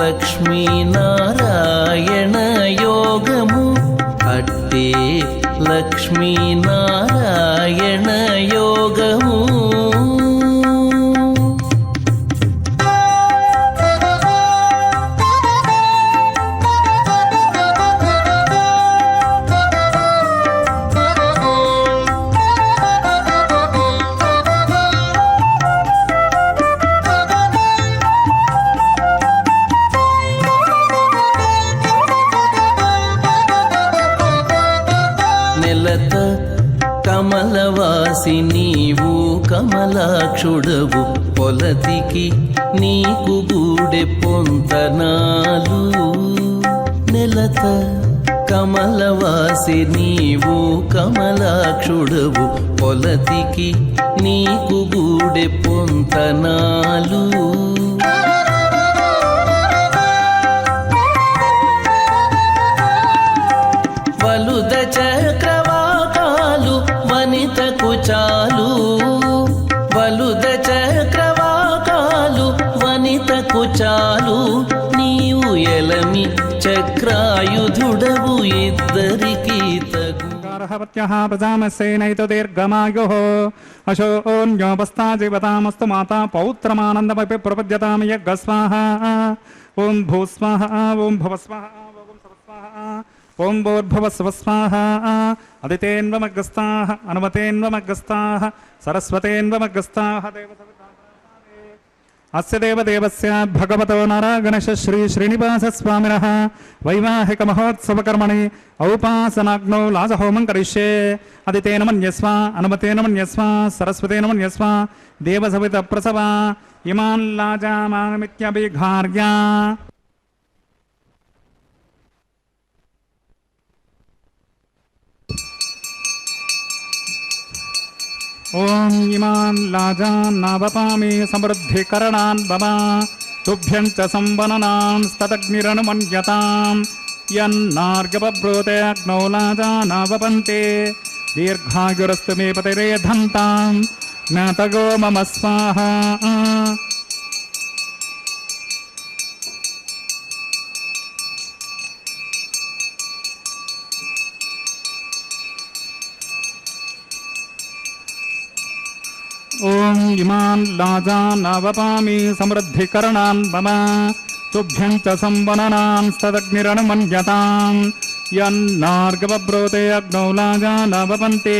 లక్ష్మీనారాయణ యోగము అట్టే లక్ష్మీనారాయణ యోగము నెలత కమలవాసి నీవు కమలాక్షుడవు పొలతికి నీకు గూడె పొంతనాలు నెలత కమలవాసి నీవు కమలాక్షుడవు పొలతికి నీకు గూడె పొంతనాలు వలుద చక్రవాకాలు వనితకు చాలు వలుద చక్రవాకాలు వనితకు చాలు నీవు ఎలమి చక్రాయుధుడవు ఇద్దరికి తగు గార్హవత్యః ప్రజామస్సేనైతో దీర్ఘమాయుః అశోన్యోపస్థా జీవతామస్తు మాతా పౌత్రమానందమపి ప్రపద్యతాం యజ్ఞస్వాహా ఓం భూస్వాహ ఓం భవస్వాహ ఓం సవస్వాహ ఓం భూర్భువస్వస్వాహ అదితేన్వమగ్రస్తాః అనుమతేన్వమగ్రస్తాః సరస్వతేన్వమగ్రస్తాః అస్య దేవదేవస్య భగవతో నారాగణశ శ్రీ శ్రీనివాసస్వామినః వైవాహిక మహోత్సవకర్మణి ఔపాసనాగ్నౌ లాజహోమం కరిష్యే అదితేన మన్యస్వ అనుమతేన మన్యస్వ సరస్వతేన మన్యస్వ దేవసవిత ప్రసవ ఇమాన్ లాజామానమిత్యభిఘార్య ఓం ఇమాన్ లాజాన్ నావపామి సమృద్ధికరణాన్ మమ తుభ్యం చ సంవననాన్ స్తదగ్నిరనుమన్యతాం యన్నార్గపబ్రూతే అగ్నౌ లాజానావపంతే దీర్ఘాయురస్తు మే పతిరేధంతాం జ్ఞాతగో మమ స్వాహా ఓం ఇమాన్ లాజానావపామి సమృద్ధికరణాన్ మమ తుభ్యం చ సంవననాన్ స్తదగ్నిరనుమన్యతాం యన్నార్గపబ్రూతే అగ్నౌ లాజానావపంతే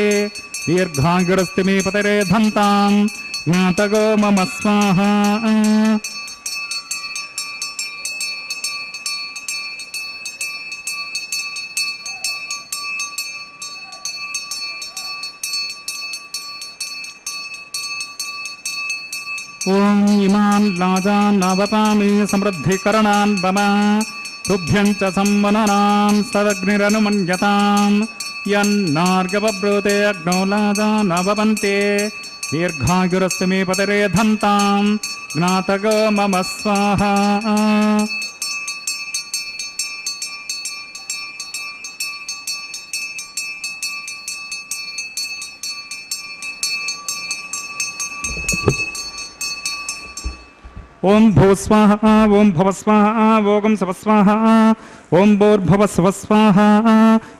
దీర్ఘాయురస్తి మే పతిరేధంతాం జ్ఞాతగో మమ స్వాహా ఓం ఇమాన్ లాజానావపామి సమృద్ధికరణాన్ మమ తుభ్యం చ సంవననాన్ స్తదగ్నిరనుమన్యతాం యన్నార్గపబ్రూతే అగ్నౌ లాజానావపంతే దీర్ఘాయురస్తి మే పతిరేధంతాం జ్ఞాతగో మమ స్వాహా ఓం భూస్వాహ ఓం భవస్వాహ ఓం సవస్వాహ ఓం భూర్భువస్వస్వాహ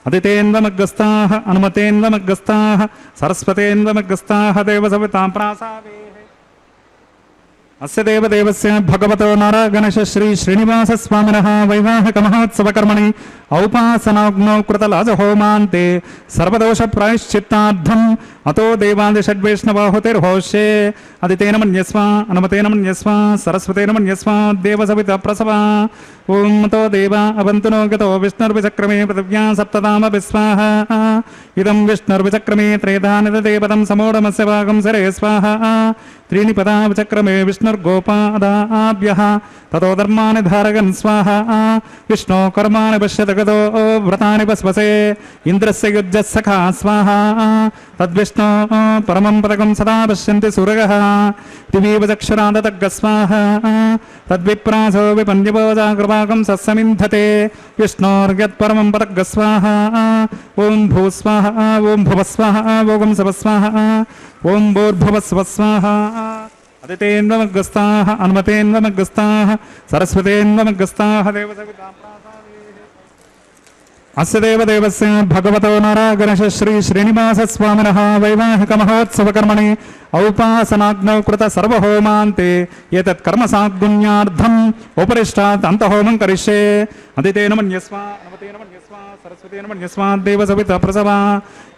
అదితేన్వమగ్రస్తాః అనుమతేన్వమగ్రస్తాః సరస్వతేన్వమగ్రస్తాః దేవసవితాం ప్రాసావేః అస్య దేవదేవస్య భగవతో నారాగణశ శ్రీ శ్రీనివాసస్వామినః వైవాహిక మహోత్సవకర్మణి ఔపాసనాగ్నౌ కృతలాజహోమాంతే సర్వదోష ప్రాయశ్చిత్తార్థం అతో దేవాది షడ్వైష్ణవాహుతిర్హోష్యే అదితేన మన్యస్వ అనుమతేన మన్యస్వ సరస్వతేన మన్యస్వ దేవసవిత ప్రసవ ఓం తో దేవా అవంతునో గతో విష్ణుర్విచక్రమే పృథివ్యా సప్తదామపి స్వాహా ఇదం విష్ణుర్విచక్రమే త్రేధానిదతే పదం సమూఢమస్య భాగం సరే స్వాహా त्रीणि पदा विचक्रमे विष्णुर्गोपादाभ्यः ततो धर्माणि धारयन् स्वाहा विष्णो कर्माणि पश्यत गतो व्रतानि पस्पसे इन्द्रस्य युज्यः सखा स्वाहा तद्विष्णो परमं पदकं सदा पश्यन्ति सूरयः दिवीव चक्षुरादतग्ग स्वाहा तद्विप्रासो विपन्यपोजाकृपाकं सत्समिन्धते विष्णोर्यत्परमं पदग्ग स्वाहा ॐ भू स्वाहा ॐ भुवः स्वाहा ॐ सवः स्वाहा ఓం భూర్భువస్వస్వాహ అదితేన్వమగ్రస్తాః అనుమతేన్వమగ్రస్తాః సరస్వతేన్వమగ్రస్తాః అస్య దేవదేవస్య భగవతో నారాగణశ శ్రీ శ్రీనివాస స్వామినః వైవాహిక మహోత్సవ కర్మణి ఔపాసనాగ్నౌ కృత సర్వహోమాంతే ఏతత్ కర్మ సాగ్గుణ్యార్థం ఉపరిష్టాత్ అంతహోమం కరిష్యే అదితేన మన్యస్వ అనుమతేన మన్యస్వ సరస్వతేన మన్యస్వ దేవ సవిత ప్రసవా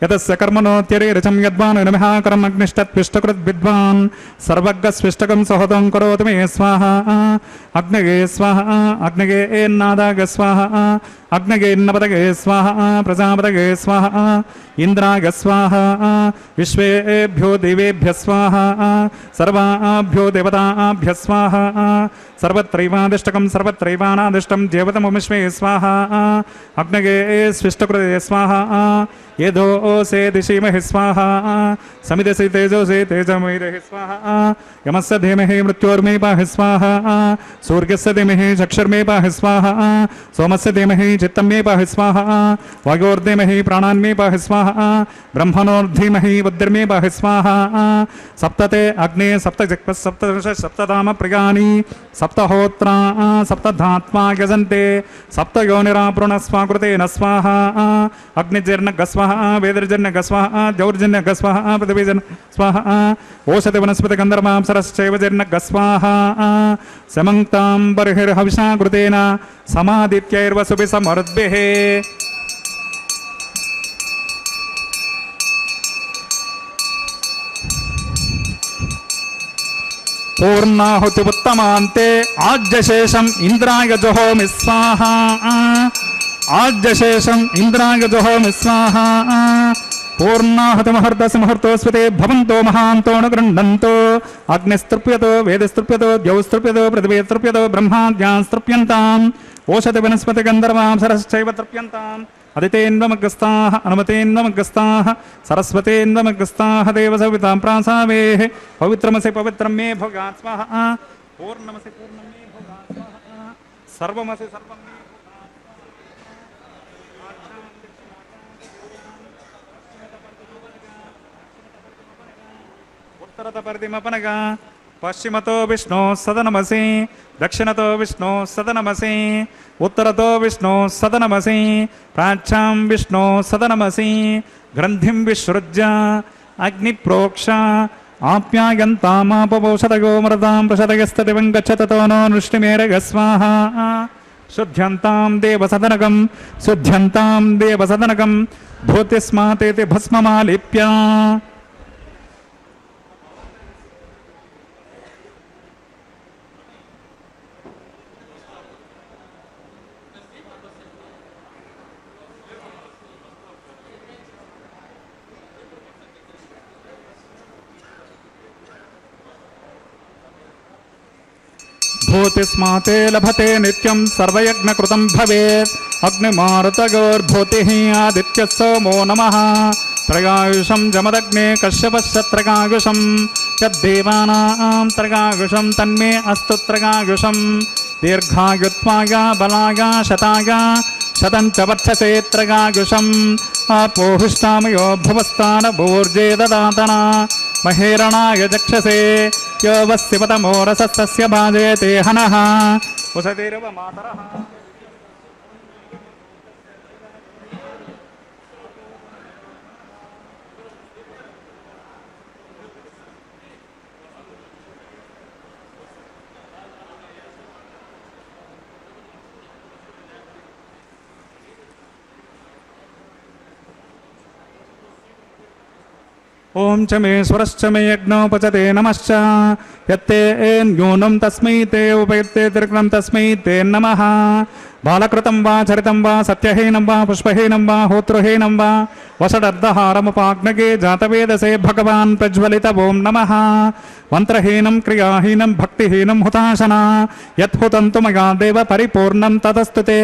యతస్య కర్మణోత్యరేరచం యద్వాన్ నమఃకరం అగ్నిష్టత్విష్టకృత్ విద్వాన్ సర్వజ్ఞస్విష్టకం సహోదం కరోతు మే స్వాహా అగ్నగే స్వాహా అగ్నగే ఏన్నాదాగ స్వాహా అగ్నగేన్నపదగే స్వాహా ప్రజాపతగే స్వాహా ఇంద్రాగ స్వాహా విశ్వేభ్యో దేవేభ్య స్వాహా సర్వాభ్యో దేవతాభ్య స్వాహా సర్వత్రైవాదిష్టకం సర్వత్రైవానాదిష్టం దేవతముష్మే స్వాహా అగ్నగే స్విష్టకృతే స్వాహా ఏదోసే దిశీమహి స్వాహా సమిదసి తేజోసే తేజమహిరహి స్వాహా యమస్య ధీమహి మృత్యోర్మే పాహి స్వాహా సూర్యస్య ధీమహి చక్షుర్మే పాహి స్వాహా సోమస్య ధీమహి చిత్తం మే పాహి స్వాహా వాయోర్ధీమహి ప్రాణాన్మే పాహి స్వాహా బ్రహ్మణోర్ధీమహి బుద్ధిర్మే పాహి స్వాహా సప్తతే అగ్నే సప్తజిక్వ సప్తదశ సప్తధామ ప్రియాణి సప్తహోత్రా సప్తధాత్మా యజంతే సప్తయోనిరాపృణ స్వాకృతేన స్వాహా అగ్నిజర్ణ గస్వాహ వేదర్జన్య గస్వాహ జౌర్జన్య గస్వాహ పృథివీజన్ స్వాహ ఓషధి వనస్పతి గంధర్వాంసరశ్చైవ జర్ణ గస్వాహ సమంతాం బర్హిర్హవిషా కృతేన సమాదిత్యైర్వసుభి సమరుద్భిః పూర్ణాహుతి ఉత్తమాంతే ఆజ్యశేషం ఇంద్రాయ జుహోమి స్వాహా ఆజ్యశేషం ఇంద్రాయ జుహోమి స్వాహా పూర్ణాహుతి ముహూర్తస్ ముహూర్తోస్వతే భవంతో మహాంతో గృహంతో అగ్నిస్తృప్యతో వేదస్తృప్యతో ద్యౌస్తృప్యతో పృథివీస్తృప్యతో బ్రహ్మాద్యాస్తృప్యంతాం ఓషధి వనస్పతి గంధర్వాంసరశ్చైవ తృప్యంతాం అదితేన్వమగ్రస్తాః అనుమతేన్వమగ్రస్తాః సరస్వతేన్వమగ్రస్తాః దేవసవితాం ప్రాసావేః పవిత్రమసి పవిత్రం మే భోగాత్ స్వాహా పూర్ణమసి పూర్ణం మే భోగాత్ స్వాహా సర్వమసి సర్వం మే ఉత్తరత పరిధిమపనగా పశ్చిమతో విష్ణు సదనమసి దక్షిణతో విష్ణు సదనమసి ఉత్తరతో విష్ణు సదనమసి ప్రాచ్యాం విష్ణు సదనమసి గ్రంథిం విసృజ్య అగ్నిప్రోక్ష ఆప్యాయంతామాపౌషధగో మృతాం ప్రషదగస్తదివం గచ్చతతో నో నృష్టిమేరగ స్వాహా శుద్ధ్యంతాం దేవసదనకం శుద్ధ్యంతాం దేవసదనకం భూతిస్మాతేతి భస్మమాలిప్య భూతిస్మాతే లభతే నిత్యం సర్వయజ్ఞకృతం భవేత్ అగ్నిమారుతగోర్భూతిః ఆదిత్యः సోమో నమః త్రయాయుషం జమదగ్నే కశ్యపశ్చ త్రయాయుషం యద్దేవానాం త్రయాయుషం తన్మే అస్తు త్రయాయుషం దీర్ఘాయుత్వాయ బలాయ శతాయ శతం చ వర్చసే త్రయాయుషం ఆపోహిష్టామయో భువస్థాన భూర్జే దదాతన మహేరణాయ చక్షసే यो वस्तिपतमोरसस्तस्य भाजयते हनः वसतिरव मातरः ఓం చ మే స్వరశ్చ మే యజ్ఞోపచతే నమశ్చ యత్తే న్యూనం తస్మై తే ఉపయత్తే దీర్ఘం తస్మై తే నమః బాలకృతం వా చరితం వా సత్యహీనం వా పుష్పహీనం వా హోతృహీనం వా వసడర్ధహారముపాగ్నగే జాతవేదసే భగవాన్ ప్రజ్వలిత ఓం నమః మంత్రహీనం క్రియాహీనం భక్తిహీనం హుతాశన యత్హుతంతు మయా దేవ పరిపూర్ణం తదస్తుతే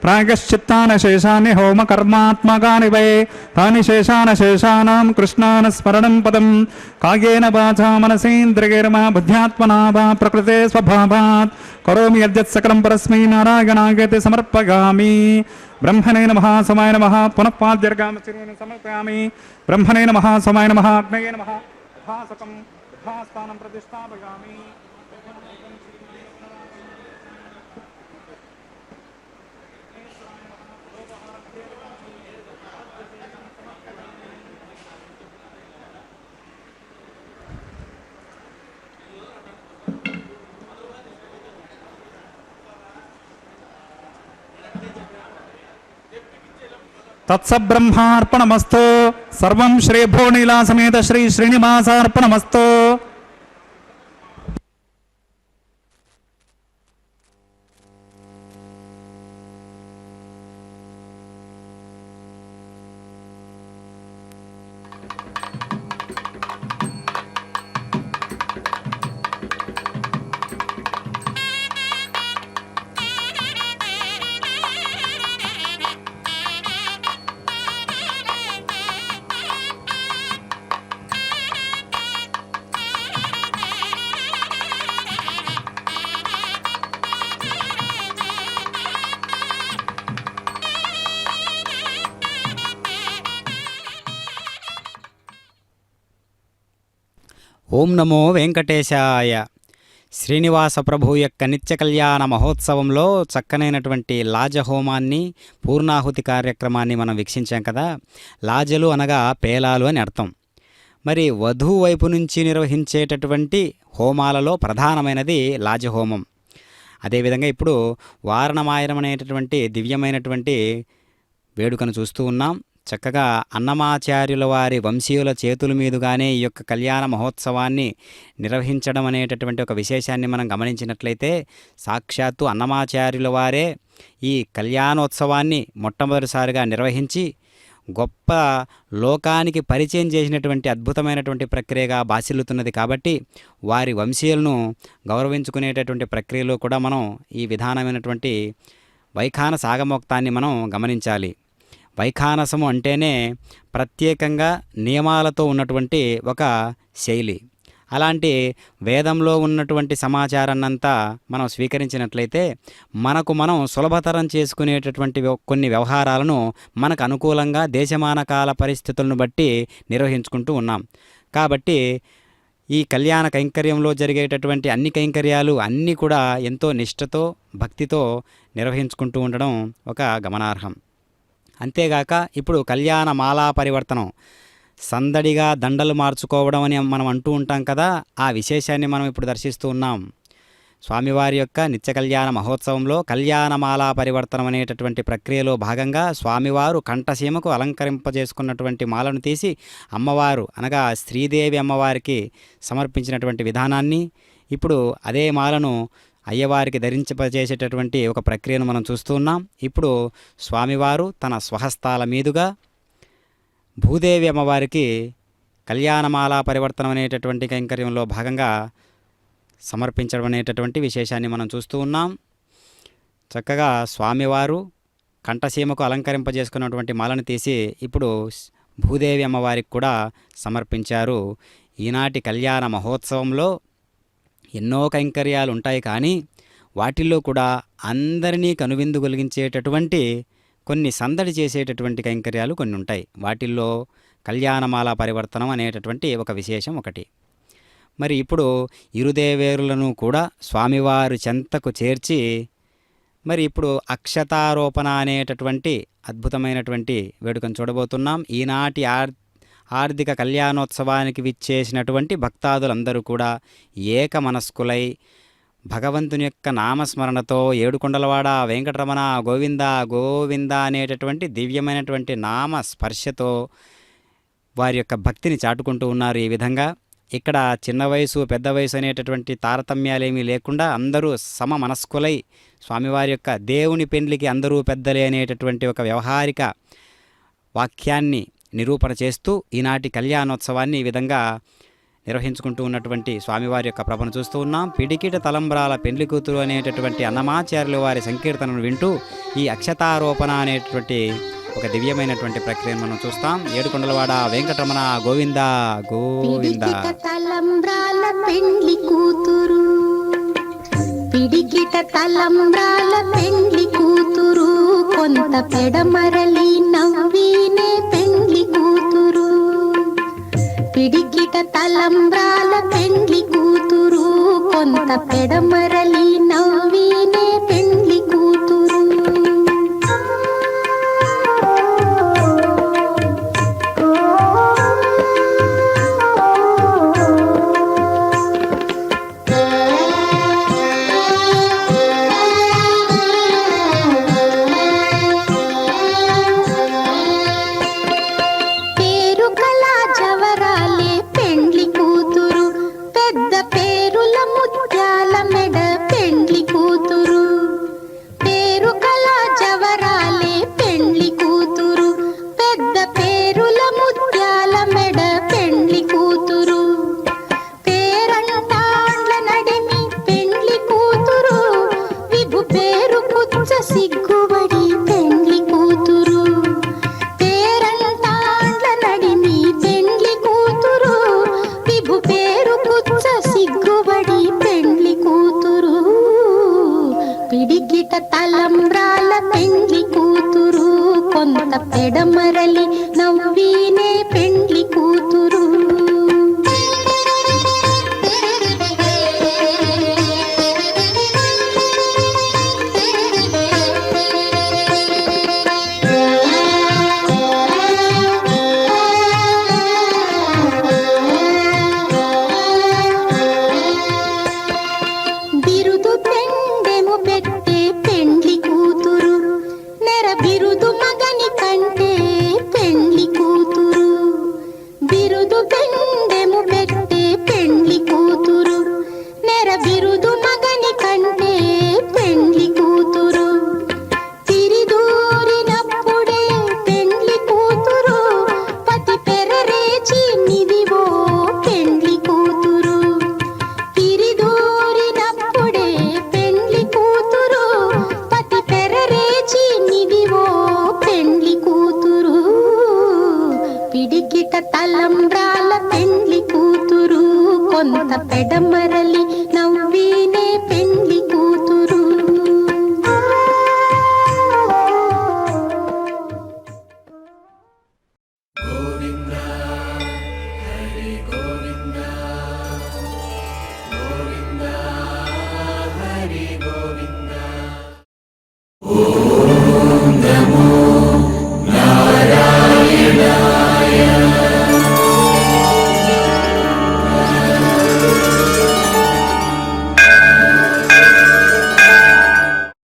ప్రాయశ్చిత్తానశేషాని హోమకర్మాత్మకాని వై తాని శేషానశేషానాం కృష్ణాన స్మరణం పదం కాయేన వాచా మనసేంద్రియైర్మా బుద్ధ్యాత్మనా వా ప్రకృతే స్వభావాత్ కరోమి యద్యత్ సకలం పరస్మై నారాయణాయతే సమర్పయామి. బ్రహ్మణే నమః సమాయ నమః పునః పాద్యర్గామచిరేణ సమర్పయామి. బ్రహ్మణే నమః సమాయ నమః అగ్నయే నమః యథాసకం యథాస్థానం ప్రతిష్టాపయామి. తత్సబ్రహ్మార్పణమస్తు. సర్వం శ్రీ భూనీలా సమేత శ్రీ శ్రీనివాసార్పణమస్తు. ఓం నమో వెంకటేశాయ. శ్రీనివాస ప్రభు యొక్క నిత్య కళ్యాణ మహోత్సవంలో చక్కనైనటువంటి లాజహోమాన్ని పూర్ణాహుతి కార్యక్రమాన్ని మనం వీక్షించాం కదా. లాజలు అనగా పేలాలు అని అర్థం. మరి వధువు వైపు నుంచి నిర్వహించేటటువంటి హోమాలలో ప్రధానమైనది లాజహోమం. అదేవిధంగా ఇప్పుడు వారణమాయనం అనేటటువంటి దివ్యమైనటువంటి వేడుకను చూస్తూ ఉన్నాం. చక్కగా అన్నమాచార్యుల వారి వంశీయుల చేతుల మీదుగానే ఈ యొక్క కళ్యాణ మహోత్సవాన్ని నిర్వహించడం అనేటటువంటి ఒక విశేషాన్ని మనం గమనించినట్లయితే సాక్షాత్తు అన్నమాచార్యుల వారే ఈ కళ్యాణోత్సవాన్ని మొట్టమొదటిసారిగా నిర్వహించి గొప్ప లోకానికి పరిచయం చేసినటువంటి అద్భుతమైనటువంటి ప్రక్రియగా బాసిల్లుతున్నది. కాబట్టి వారి వంశీయులను గౌరవించుకునేటటువంటి ప్రక్రియలో కూడా మనం ఈ విధానమైనటువంటి వైఖానస ఆగమోక్తాన్ని మనం గమనించాలి. వైఖానసము అంటేనే ప్రత్యేకంగా నియమాలతో ఉన్నటువంటి ఒక శైలి. అలాంటి వేదంలో ఉన్నటువంటి సమాచారాన్నంతా మనం స్వీకరించినట్లయితే మనకు మనం సులభతరం చేసుకునేటటువంటి కొన్ని వ్యవహారాలను మనకు అనుకూలంగా దేశమానకాల పరిస్థితులను బట్టి నిర్వహించుకుంటూ ఉన్నాం. కాబట్టి ఈ కళ్యాణ కైంకర్యంలో జరిగేటటువంటి అన్ని కైంకర్యాలు అన్నీ కూడా ఎంతో నిష్ఠతో భక్తితో నిర్వహించుకుంటూ ఉండడం ఒక గమనార్హం. అంతేగాక ఇప్పుడు కళ్యాణ మాలా పరివర్తనం, సందడిగా దండలు మార్చుకోవడం అని మనం అంటూ ఉంటాం కదా. ఆ విశేషాన్ని మనం ఇప్పుడు దర్శిస్తూ ఉన్నాం. స్వామివారి యొక్క నిత్య కళ్యాణ మహోత్సవంలో కళ్యాణమాలా పరివర్తనం అనేటటువంటి ప్రక్రియలో భాగంగా స్వామివారు కంఠసీమకు అలంకరింపజేసుకున్నటువంటి మాలను తీసి అమ్మవారు అనగా శ్రీదేవి అమ్మవారికి సమర్పించినటువంటి విధానాన్ని, ఇప్పుడు అదే మాలను అయ్యవారికి ధరింపజేసేటటువంటి ఒక ప్రక్రియను మనం చూస్తూ ఉన్నాం. ఇప్పుడు స్వామివారు తన స్వహస్తాల మీదుగా భూదేవి అమ్మవారికి కళ్యాణమాలా పరివర్తనం అనేటటువంటి కైంకర్యంలో భాగంగా సమర్పించడం అనేటటువంటి విశేషాన్ని మనం చూస్తూ ఉన్నాం. చక్కగా స్వామివారు కంఠసీమకు అలంకరింపజేసుకున్నటువంటి మాలను తీసి ఇప్పుడు భూదేవి అమ్మవారికి కూడా సమర్పించారు. ఈనాటి కళ్యాణ మహోత్సవంలో ఎన్నో కైంకర్యాలు ఉంటాయి, కానీ వాటిల్లో కూడా అందరినీ కనువిందు కలిగించేటటువంటి కొన్ని సందడి చేసేటటువంటి కైంకర్యాలు కొన్ని ఉంటాయి. వాటిల్లో కళ్యాణమాల పరివర్తనం అనేటటువంటి ఒక విశేషం ఒకటి. మరి ఇప్పుడు ఇరుదేవేరులను కూడా స్వామివారి చెంతకు చేర్చి మరి ఇప్పుడు అక్షతారోపణ అనేటటువంటి అద్భుతమైనటువంటి వేడుకను చూడబోతున్నాం. ఈనాటి ఆర్థిక కళ్యాణోత్సవానికి విచ్చేసినటువంటి భక్తాదులందరూ కూడా ఏకమనస్కులై భగవంతుని యొక్క నామస్మరణతో ఏడుకొండలవాడ వెంకటరమణ గోవింద గోవింద అనేటటువంటి దివ్యమైనటువంటి నామ స్పర్శతో వారి యొక్క భక్తిని చాటుకుంటూ ఉన్నారు. ఈ విధంగా ఇక్కడ చిన్న వయసు పెద్ద వయసు అనేటటువంటి తారతమ్యాలేమీ లేకుండా అందరూ సమ మనస్కులై స్వామివారి యొక్క దేవుని పెండ్లికి అందరూ పెద్దలే అనేటటువంటి ఒక వ్యవహారిక వాక్యాన్ని నిరూపణ చేస్తూ ఈనాటి కళ్యాణోత్సవాన్ని ఈ విధంగా నిర్వహించుకుంటూ ఉన్నటువంటి స్వామివారి యొక్క ప్రభను చూస్తూ ఉన్నాం. పిడికిట తలంబ్రాల పెండ్లి కూతురు అనేటటువంటి అన్నమాచార్యుల వారి సంకీర్తనను వింటూ ఈ అక్షతారోపణ అనేటటువంటి ఒక దివ్యమైనటువంటి ప్రక్రియను మనం చూస్తాం. ఏడుకొండలవాడ వెంకటరమణ గోవింద గోవింద. తలంబ్రాల పెండ్లి కూతురు, పిడికిట తలంబ్రాల పెండ్లి కూతురు, కొంత పెడమరలి నవ్వినే పెండ్లి కూతురు. పిడికిట తలంబ్రాల పెండ్లి కూతురు, కొంత పెడమరలి నవ్వినే పెండ్లి కూతురు. సిగ్గుబడి పెండ్లి కూతురు, పేరంటాండ్ల నడిమి పెండ్లి కూతురు, విభు పేరు కుచ్చ సిగ్గుబడి పెండ్లి కూతురు. పిడికిట తలంబ్రాల పెండ్లి కూతురు, కొంత పెడమరలి నవ్వినే పెండ్లి కూతురు. బిరుదు పెండెము పెట్టే పెండ్లి కూతురు, నెర బిరుదు మగని కంటే పెండ్లి కూతురు. బిరుదు పెండెము పెట్టే పెండ్లి కూతురు, నెర బిరుదు మగని కంటే పెండ్లి కూతురు. తిరిదూరినప్పుడే పెండ్లి కూతురు, పతి పెరరేచి నిదివో పెండ్లి కూతురు. తిరిదూరినప్పుడే పెండ్లి కూతురు, పతి పెరరేచి నిదివో పెండ్లి కూతురు. పిడికిట తలంబ్రాల పెండ్లి కూతురు, కొంత పెడమరలి నవ్వినే